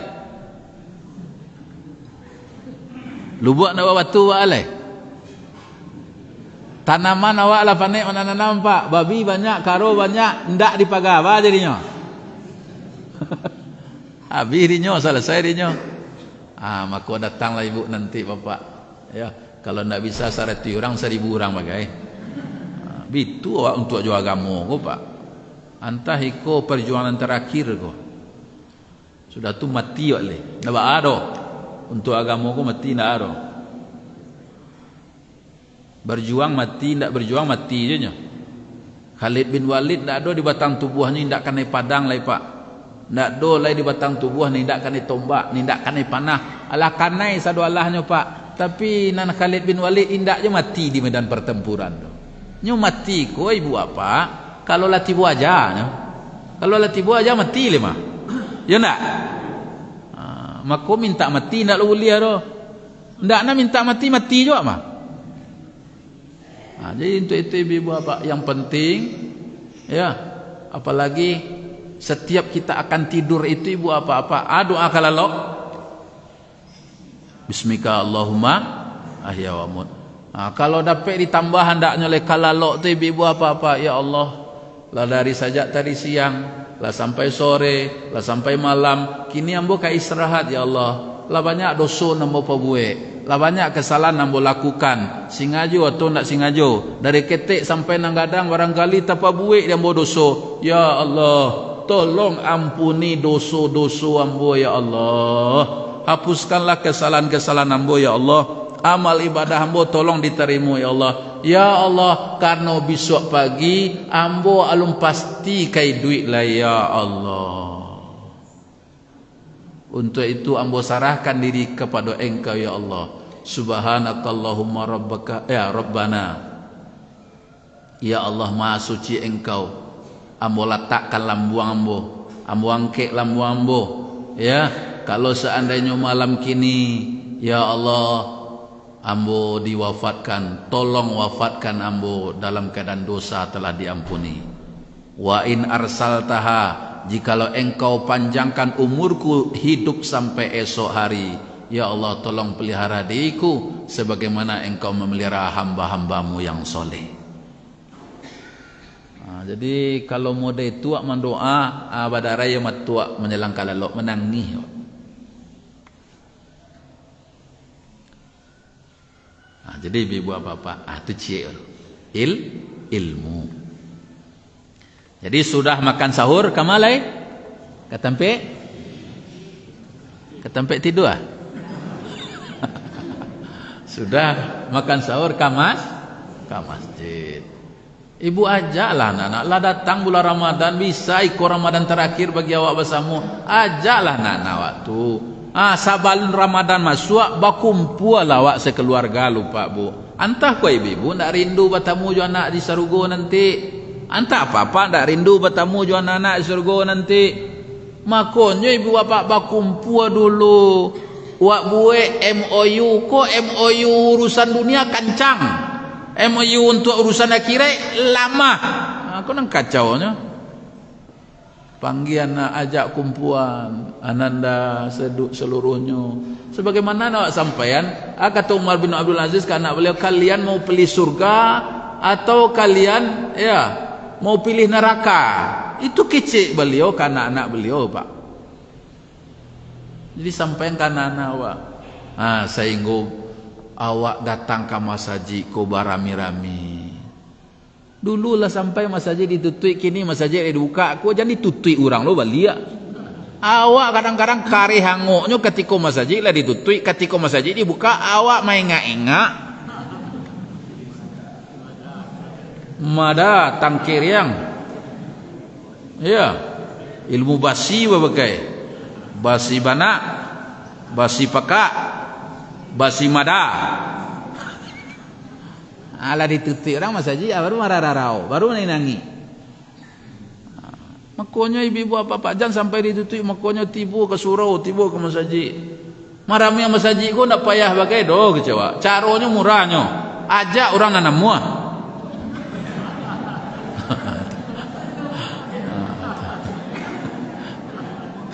Lu buat nak babatu walai. Tanaman awak lah panik mana nanam pak, babi banyak, karo banyak, ndak dipagar, apa jadinya? Habis dinyo, selesai dinyo. Maka datanglah ibu nanti bapak. Ya, kalau ndak bisa 100 orang, 1000 orang bagai. Bitu awak untuk jual agama ko pak. Antah iko perjuangan terakhir ko. Sudah tu mati oleh. Ndak ada. Untuk agama ko mati ndak ada. Berjuang mati, tidak berjuang mati je nya. Khalid bin Walid tidak ada di batang tubuhnya, tidak kena padang lai pak. Tidak ada lai di batang tubuh ni, tidak kena tombak, ni tidak kena panah. Alah kanai sadu Allahnya pak. Tapi nan Khalid bin Walid tidak je mati di medan pertempuran tu. Nyo mati ko ibu apa? Kalau lah tibu aja nya. Kalau lah tibu aja mati le mah. Ya nak? Maka minta mati ndak boleh ado. Ndak nak minta mati mati juga mah. Jadi untuk itu ibu bapak yang penting ya, apalagi setiap kita akan tidur itu ibu apa-apa doa kalalok bismika Allahumma ahya wa mut. Kalau dapat ditambah hendaknya oleh kalalok tu ibu apa-apa, ya Allah lah dari sajak tadi siang lah sampai sore lah sampai malam kini ambo ka istirahat ya Allah lah banyak dosa nambo pabuek. Lah banyak kesalahan nambo lakukan, singajo atau nak singajo, dari ketek sampai nang gadang barangkali tapa buik dia ambo dosa. Ya Allah, tolong ampuni dosa-dosa ambo ya Allah. Hapuskanlah kesalahan-kesalahan ambo ya Allah. Amal ibadah ambo tolong diterima ya Allah. Ya Allah, karena besok pagi ambo alum pasti kai duit lah ya Allah. Untuk itu ambo sarahkan diri kepada Engkau ya Allah. Subhanakallahumma rabbaka ya Rabbana. Ya Allah Maha suci Engkau. Ambo letakkan lambuang ambo, ambo angkek lambuang ambo. Ya, kalau seandainya malam kini ya Allah ambo diwafatkan, tolong wafatkan ambo dalam keadaan dosa telah diampuni. Wa in arsaltaha, jikalau Engkau panjangkan umurku hidup sampai esok hari, ya Allah tolong pelihara diriku sebagaimana Engkau memelihara hamba-hambamu yang soleh. Jadi kalau mode tua mendoa pada raya matua menjelang kalalok menangis. Jadi ibu apa-apa itu cik ilmu. Jadi sudah makan sahur kamalai ketempe tidur. Sudah makan sahur ke masjid. Ibu ajaklah anak-anak lah datang bulan Ramadan, bisa ikut Ramadan terakhir bagi awak bersama. Ajaklah anak-anak waktu. Sabalun Ramadan masuk bakumpul awak sekeluarga lupa bu. Antah kau ibu nak rindu bertemu jo anak di surga nanti. Antah apa-apa nak rindu bertemu jo anak di surga nanti. Makanya ibu bapak bakumpul dulu. Wak buat MOU ko MOU urusan dunia kancang. MOU untuk urusan akhirat lama. Aku nang kacau nya. Panggil anak ajak kumpulan ananda seluruhnya. Sebagaimana nak sampaian, kata Umar bin Abdul Aziz ke anak beliau, kalian mau pilih surga atau kalian mau pilih neraka? Itu kecil beliau ke anak-anak beliau pak. Jadi sampaikan ke anak-anak awak. Sehingga awak datang ke masjid ko barami-rami. Dulu lah sampai masjid ditutup, kini masjid dibuka. Aku jangan ditutup orang lo balik. Awak kadang-kadang kari hangoknya ketika masjid lah ditutup, ketika masjid dibuka awak main ngak-ngak. Mada tangkir yang ilmu basi berbagai. Basi banak, basi pakak, basi mada. Ala ditutup orang masjid baru marah-rarau, baru nangi. Makanya ibu-ibu apa-apa jangan sampai ditutup, makanya tibu ke surau, tibu ke masjid. Maramnya masjid ko nak payah bagai do kecewa. Caranya murahnya. ajak orang nanam muah.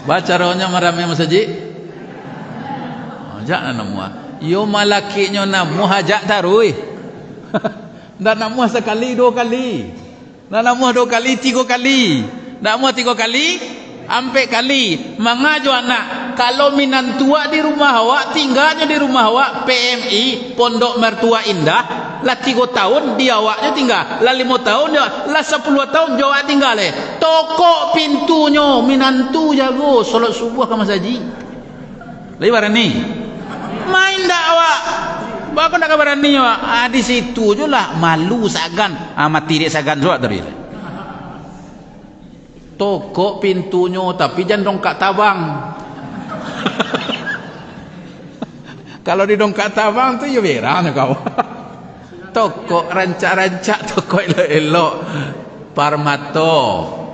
Baca rohnya maramnya masjid. Ajak nanam muah. Yo malakinya namu hajak tarui. Ndak namu sekali 2 kali. Ndak namu 2 kali 3 kali. Ndak namu 3 kali, ampe kali. Mangajo anak, kalau minantua di rumah awak, tinggalnya di rumah awak PMI Pondok Mertua Indah, lah 3 tahun dia awaknya tinggal, lah 5 tahun dia, lah 10 tahun dia awak tinggal toko pintunya minantu jago solat subuh ke masjid. Lebaran ni main dakwah bako nak berani awak di situ je lah malu sagan mati dia sagan suat tadi toko pintunya tapi jangan dongkak tabang. Kalau di dongkak tabang tu ya berang kau. Toko rancak-rancak toko elok-elok Parmato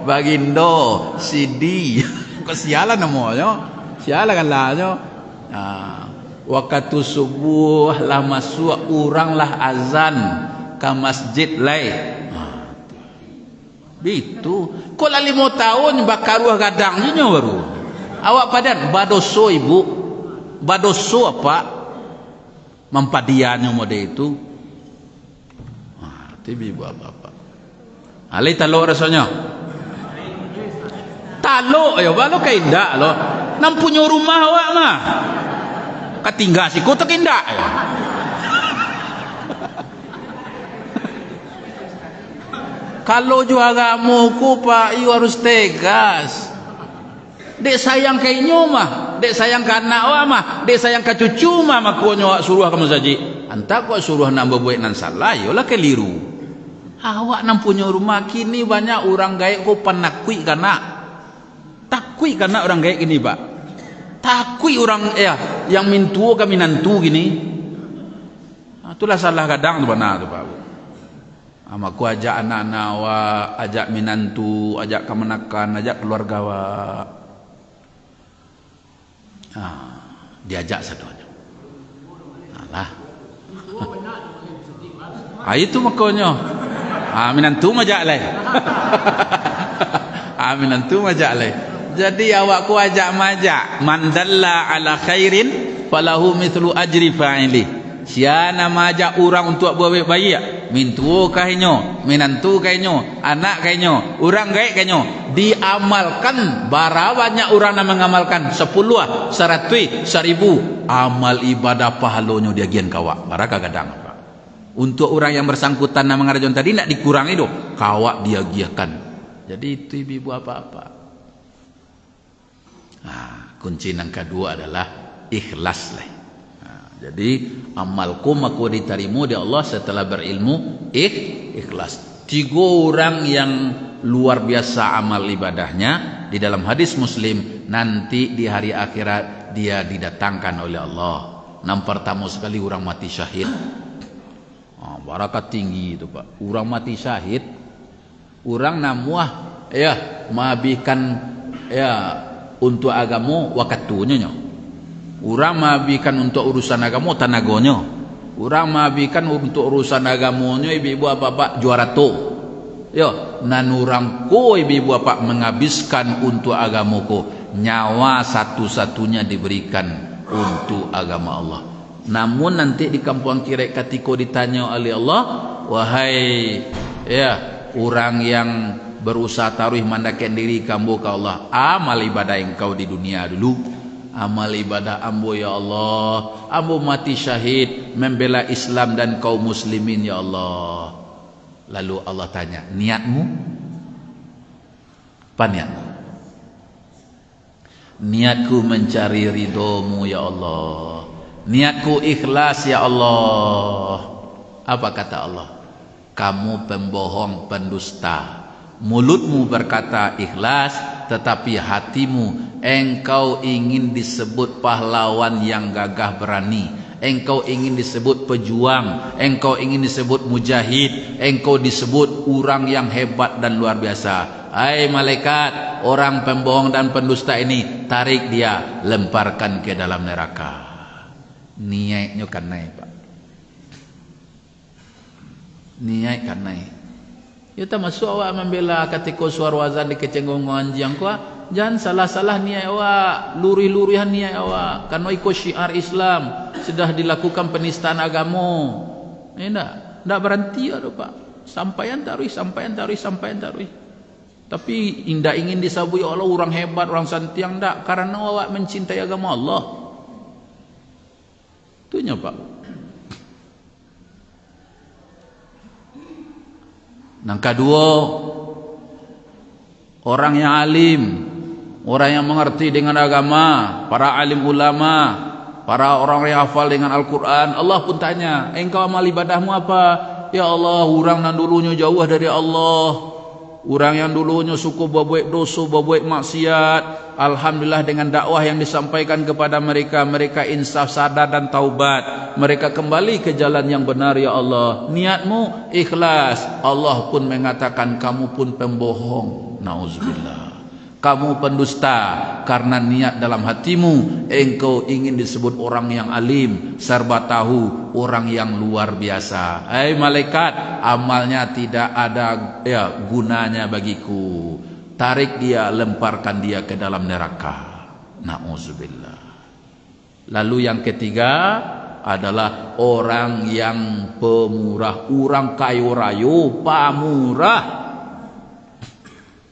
Bagindo CD kesialan namanya sialan kan lahnya. Waktu subuh lah masuk orang lah azan ke masjid lain. Itu kok lah 5 tahun bakaruah gadangnya baru. Awak padan badoso ibu. Badoso apa? Mempadiannya mode itu. Tibi buat apa? Alai taluk rasanya. Taluk ya balo kaindak lo. Nam punya rumah awak mah. Katinggal si kota kindak ya. Kalau jual agamuku Pak, you harus tegas. Dek sayang kayaknya mah, dek sayang ke anak awak mah, dek sayang ke cucu mah makonyo awak suruh kamu saja. Anta kok suruh nambah buat nan salah, yolah keliru. Awak nam punya rumah kini banyak orang gaek kok panakui kana. Takui kana orang gaek ini Pak. Takui orang yang mintuo ke minantu gini. Itulah salah kadang tu benar tu Pak. Aku ajak anak-anak awak, ajak minantu, ajak kemenakan, ajak keluarga awak. Diajak sadonya. Alah. Itu makanya. Minantu majak lai. Minantu majak lai. Jadi awakku ajak majak. Man dalla ala khairin falahu mithlu ajri fa'ili. Siana majak orang untuk buat baik ya. Mintu kainyo, minantu kainyo, anak kainyo, orang gaek kainyo diamalkan. Bara banyak orang yang mengamalkan 10, 100, 1000 amal ibadah pahalonyo dia gian kawak. Bara kadang Pak. Untuk orang yang bersangkutan nama ngarajon tadi nak dikurangi do, kawak dia giakan. Jadi itu ibu apa-apa. Kunci yang kedua adalah ikhlas lah. Jadi amalku maku diterima di Allah setelah berilmu ikhlas. 3 orang yang luar biasa amal ibadahnya di dalam hadis Muslim, nanti di hari akhirat dia didatangkan oleh Allah. Yang pertama sekali orang mati syahid. Barakat tinggi itu Pak. Orang mati syahid, orang namuah menghabiskan untuk agama waktunya. Orang menghabiskan untuk urusan agama tanagonya. Orang menghabiskan untuk urusan agamanya ibu-ibu bapak juara tu. Nan orang ko ibu-ibu bapak menghabiskan untuk agamaku. Nyawa satu-satunya diberikan untuk agama Allah. Namun nanti di kampung Kirek ketika ditanya oleh Allah, wahai orang yang berusaha taruh mandakan diri kamu ke Allah, amal ibadah engkau di dunia dulu. Amal ibadah ambo ya Allah, ambo mati syahid membela Islam dan kaum muslimin ya Allah. Lalu Allah tanya, niatmu? Apa niatmu? Niatku mencari ridhomu ya Allah. Niatku ikhlas ya Allah. Apa kata Allah? Kamu pembohong, pendusta. Mulutmu berkata ikhlas, tetapi hatimu engkau ingin disebut pahlawan yang gagah berani. Engkau ingin disebut pejuang. Engkau ingin disebut mujahid. Engkau disebut orang yang hebat dan luar biasa. Hai malaikat, orang pembohong dan pendusta ini, tarik dia, lemparkan ke dalam neraka. Niatnya kan naik Pak. niat kanai. Ya tak masuk awak membela ketika suara wazan di kecenggongan jiang kuah. Jangan salah-salah niat awak, luri-lurihan niat awak. Karena ikut syiar Islam sudah dilakukan penistaan agama. Tidak berhenti ada Pak. Sampaian taruh. Tapi indah ingin disabui Allah orang hebat, orang santiang tak. Karena awak mencintai agama Allah. Itunya Pak. Yang kedua, orang yang alim, orang yang mengerti dengan agama, para alim ulama, para orang yang hafal dengan Al-Quran. Allah pun tanya, engkau amal ibadahmu apa? Ya Allah, orang yang dulunya jauh dari Allah, orang yang dulunya suka berbuat dosa, berbuat maksiat. Alhamdulillah dengan dakwah yang disampaikan kepada mereka, mereka insaf, sadar dan taubat. Mereka kembali ke jalan yang benar ya Allah. Niatmu ikhlas. Allah pun mengatakan kamu pun pembohong. Nauzubillah. Kamu pendusta karena niat dalam hatimu engkau ingin disebut orang yang alim, serba tahu, orang yang luar biasa. Hai malaikat, amalnya tidak ada gunanya bagiku. Tarik dia, lemparkan dia ke dalam neraka. Nauzubillah. Lalu yang ketiga adalah orang yang pemurah, orang kayu rayu, pamurah.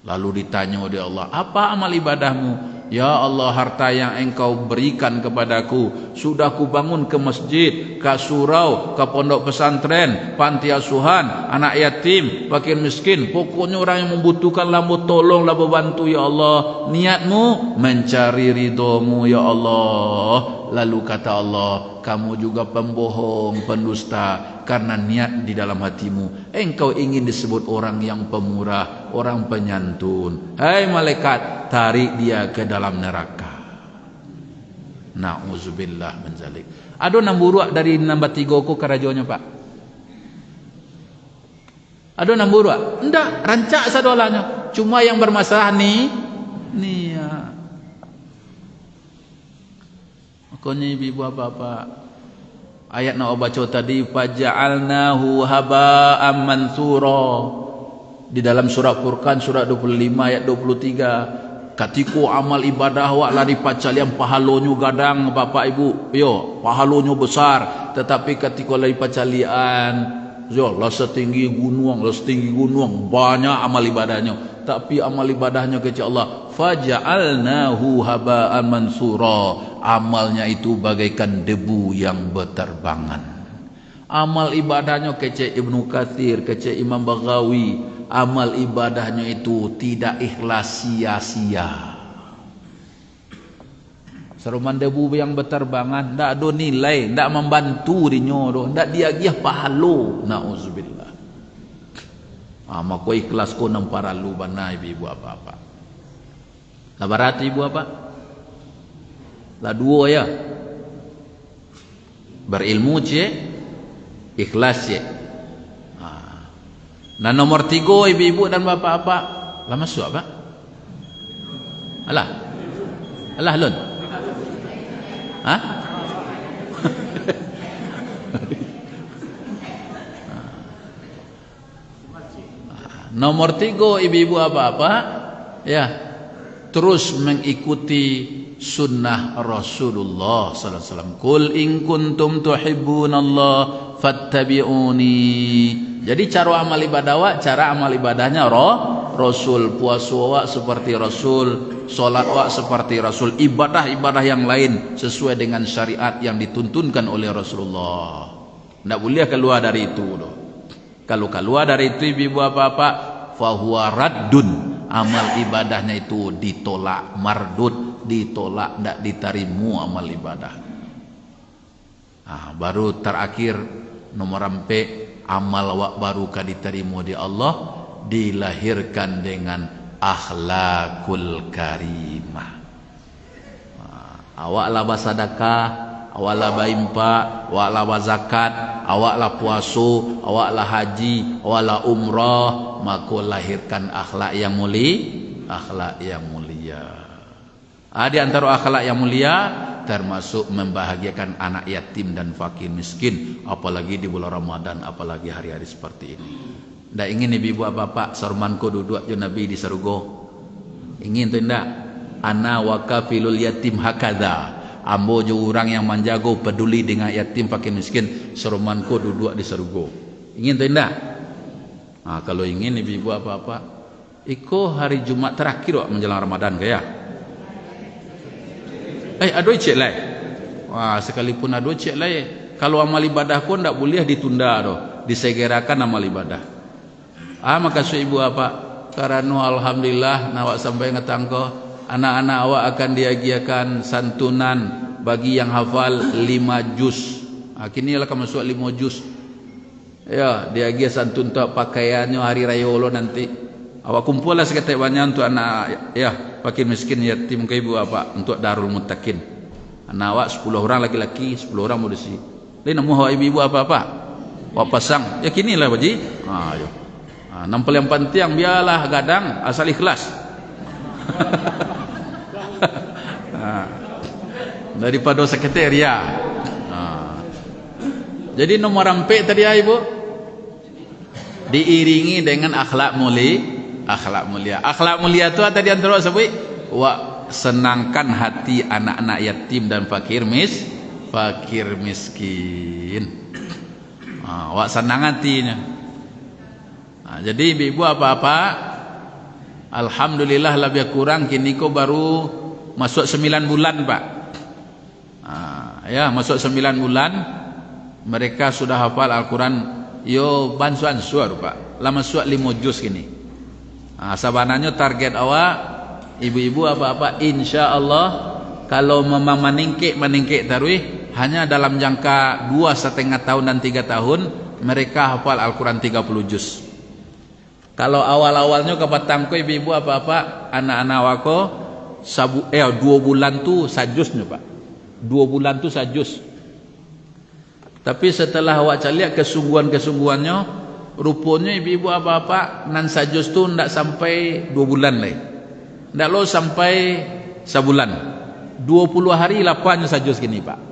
Lalu ditanya oleh Allah, apa amal ibadahmu? Ya Allah, harta yang engkau berikan kepadaku sudah kubangun ke masjid, ke surau, ke pondok pesantren, panti asuhan, anak yatim, fakir miskin. Pokoknya orang yang membutuhkan lambu tolong, lambu bantu ya Allah. Niatmu mencari ridhomu ya Allah. Lalu kata Allah, kamu juga pembohong, pendusta, karena niat di dalam hatimu engkau ingin disebut orang yang pemurah, orang penyantun. Hai malaikat, tarik dia ke dalam neraka. Na'udzubillah min zalik. Ada namburuak dari nambah 3 ku kerajonya Pak. Ada namburuak? Enggak, rancak sadolanya. Cuma yang bermasalah nih niat. Makanya ibu bapak, ayat nak baca tadi, faja'alnahu haba'an mansura. Di dalam surah Furqan surah 25 ayat 23. Katiku amal ibadah wak lah dipacalian pahalonyo gadang bapak ibu. Yo, pahalonyo besar. Tetapi ketika lah dipacalian, yo lah setinggi gunung, banyak amal ibadahnya. Tapi amal ibadahnya kecil Allah, faja'alnahu haba'an mansura. Amalnya itu bagaikan debu yang berterbangan. Amal ibadahnya kecil Ibnu Katsir, kecil Imam Baghawi, amal ibadahnya itu tidak ikhlas, sia-sia. Seruman debu yang berterbangan, tidak ada nilai, tidak membantu dinyo, tidak diagiah pahalo. Nauzubillah. Maka ikhlas ko nang para lubana ibu apa-apa. Labarat ibu apa? Lah dua ya. Berilmu cie, ikhlas cie. Nah nomor 3 ibu-ibu dan bapak-bapak, lah masuk apa? Alah lun. Hah? Nomor 3 ibu-ibu apa-apa, ya, terus mengikuti sunnah Rasulullah sallallahu alaihi wasallam. Qul in kuntum tuhibbunallah fattabi'uni. Jadi cara amal ibadah wak, cara amal ibadahnya Rasul. Puasa wak seperti Rasul, solat wak seperti Rasul, ibadah-ibadah yang lain sesuai dengan syariat yang dituntunkan oleh Rasulullah. Tidak boleh keluar dari itu. Kalau keluar dari itu ibu apa-apa, fahuwa raddun. Amal ibadahnya itu ditolak, mardud, ditolak, tidak diterima amal ibadah. Baru terakhir nomor 4, amal wak baru ka diterima di Allah, dilahirkan dengan akhlakul karimah. Awak lah bersedekah, awak lah berimpak, awak lah berzakat, awak lah puasa, awak lah haji, awak lah umrah, maka lahirkan akhlak yang mulia, akhlak yang mulia. Di antara akhlak yang mulia, termasuk membahagiakan anak yatim dan fakir miskin, apalagi di bulan Ramadan, apalagi hari-hari seperti ini. Ndak ingin ibu-ibu bapak sormanku duduk jo Nabi di surga. Ingin tu ndak? Ana wa kafilul yatim hakadha. Ambo jo orang yang menjago peduli dengan yatim fakir miskin, sormanku duduk di surga. Ingin tu ndak? Nah, kalau ingin ibu-ibu bapak, iko hari Jumat terakhir wak menjelang Ramadan ke ya? Aduh cek lai. Wah, sekalipun aduh cek lai, kalau amal ibadah pun tak boleh ditunda doh, disegerakan amal ibadah. Maka ibu apa? Karena alhamdulillah nawak sampai ngetangko anak-anak awak akan diagiakan santunan bagi yang hafal 5 juz. Kini lah kamu masuk 5 juz. Ya, diagia santun untuk pakaiannya hari raya ulo nanti. Awak kumpul lah seketik banyak untuk anak ya fakir miskin yatim ke ibu apa untuk Darul Muttaqin. Anak awak 10 orang laki-laki, 10 orang modisi. Lain namu awak ibu apa-apa. Awak pasang. Ya kinilah baji. Ayo. Nampel yang penting biarlah gadang asal ikhlas. Daripada seketik ria. Jadi nomor rampik tadi ibu diiringi dengan akhlak mulia. Akhlak mulia itu tadi antara sebut wa senangkan hati anak-anak yatim dan fakir miskin. Wa senang hatinya. Jadi ibu apa-apa, alhamdulillah lebih kurang kini ko baru masuk 9 bulan pak. Ya masuk 9 bulan mereka sudah hafal Al-Quran. Yo bansuan suar pak. Lama suat 5 juz kini. Sabananya target awak ibu-ibu apa-apa insya Allah kalau memang meningkik tarwih hanya dalam jangka 2,5 tahun dan 3 tahun mereka hafal Al-Quran 30 juz. Kalau awal-awalnya kepatangku ibu-ibu apa-apa anak-anak wako 2 bulan tu sajusnya pak. 2 bulan tu sajus. Tapi setelah awak lihat kesungguhan-kesungguhannya, rupanya ibu-ibu apa-apa nan sajus tu ndak sampai 2 bulan lagi. Ndak lo sampai sebulan. 20 hari lapanya sajus gini pak.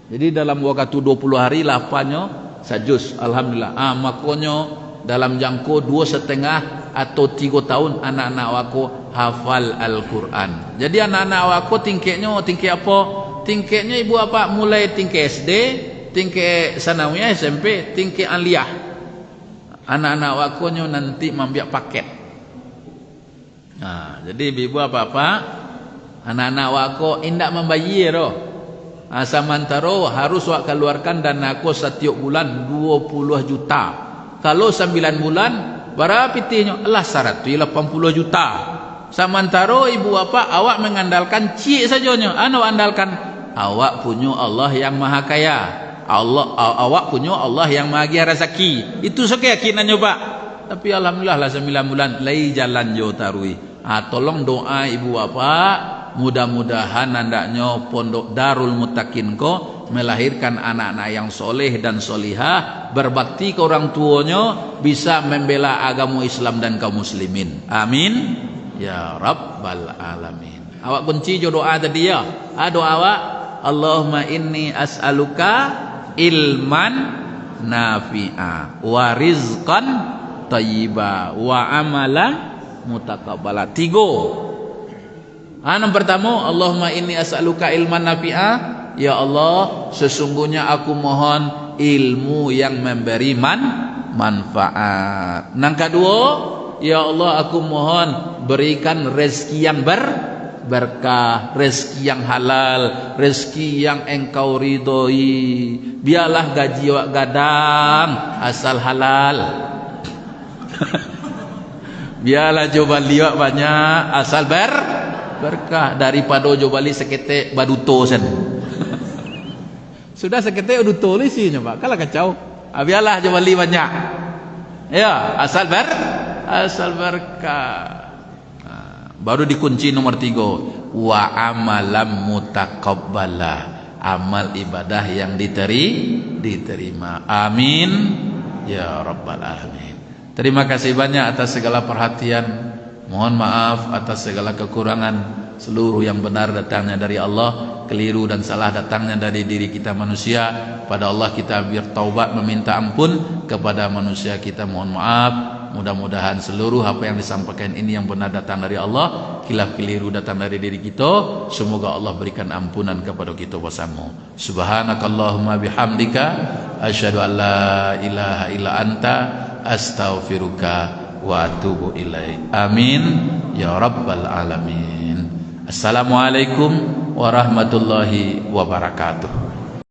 Jadi dalam waktu 20 hari lapanya sajus. Alhamdulillah. Makanya dalam jangka 2,5 atau 3 tahun anak-anak wako hafal Al-Quran. Jadi anak-anak wako tingkatnya apa? Tingkatnya ibu apa? Mulai tingkat SD, tingkat sanawiyah, SMP, tingkat aliyah. Anak-anak wakonya nanti membiak paket. Jadi ibu apa-apa, anak-anak wako indak membayar roh. Samantara harus wak keluarkan dana ko setiap bulan 20 juta. Kalau 9 bulan berapa pitihnya? Allah 180 juta. Samantara ibu apa awak mengandalkan cik sajanya. Andalkan awak punya Allah yang maha kaya. Awak punya Allah yang maha kaya rezeki. Itu keyakinannya pak. Tapi alhamdulillah lah 9 bulan lai jalan jo tarwi. Tolong doa ibu bapak, mudah-mudahan andaknya pondok Darul Muttaqin ko melahirkan anak-anak yang soleh dan solihah, berbakti ke orang tuanya, bisa membela agama Islam dan kaum muslimin. Amin ya rabbal alamin. Awak kunci jo doa tadi ya. Doa awak, Allahumma inni as'aluka ilman nafi'a wa rizqan thayyiba wa amalan mutaqabbala. 3. Yang pertama, Allahumma inni as'aluka ilman nafi'a. Ya Allah, sesungguhnya aku mohon ilmu yang memberi manfaat. Yang kedua, ya Allah aku mohon berikan rezeki yang berkah, rezeki yang halal, rezeki yang engkau ridhoi. Biarlah gaji wak gadang asal halal. Biarlah coba liwak banyak asal berkah daripada coba li seketek baduto sen. Sudah seketek baduto li sih pak. Kalau kacau. Biarlah coba li banyak. Ya, asal berkah. Baru dikunci nomor 3, wa amalam mutaqabbala, amal ibadah yang diterima. Amin ya rabbal alamin. Terima kasih banyak atas segala perhatian. Mohon maaf atas segala kekurangan. seluruh yang benar datangnya dari Allah, keliru dan salah datangnya dari diri kita manusia. Pada Allah kita bertaubat meminta ampun, kepada manusia kita mohon maaf. Mudah-mudahan seluruh apa yang disampaikan ini yang benar datang dari Allah, khilaf keliru datang dari diri kita. Semoga Allah berikan ampunan kepada kita bersama. Subhanakallahumma bihamdika asyhadu an la ilaha illa anta astaghfiruka wa atubu ilaik. Amin ya rabbal alamin. Assalamualaikum warahmatullahi wabarakatuh.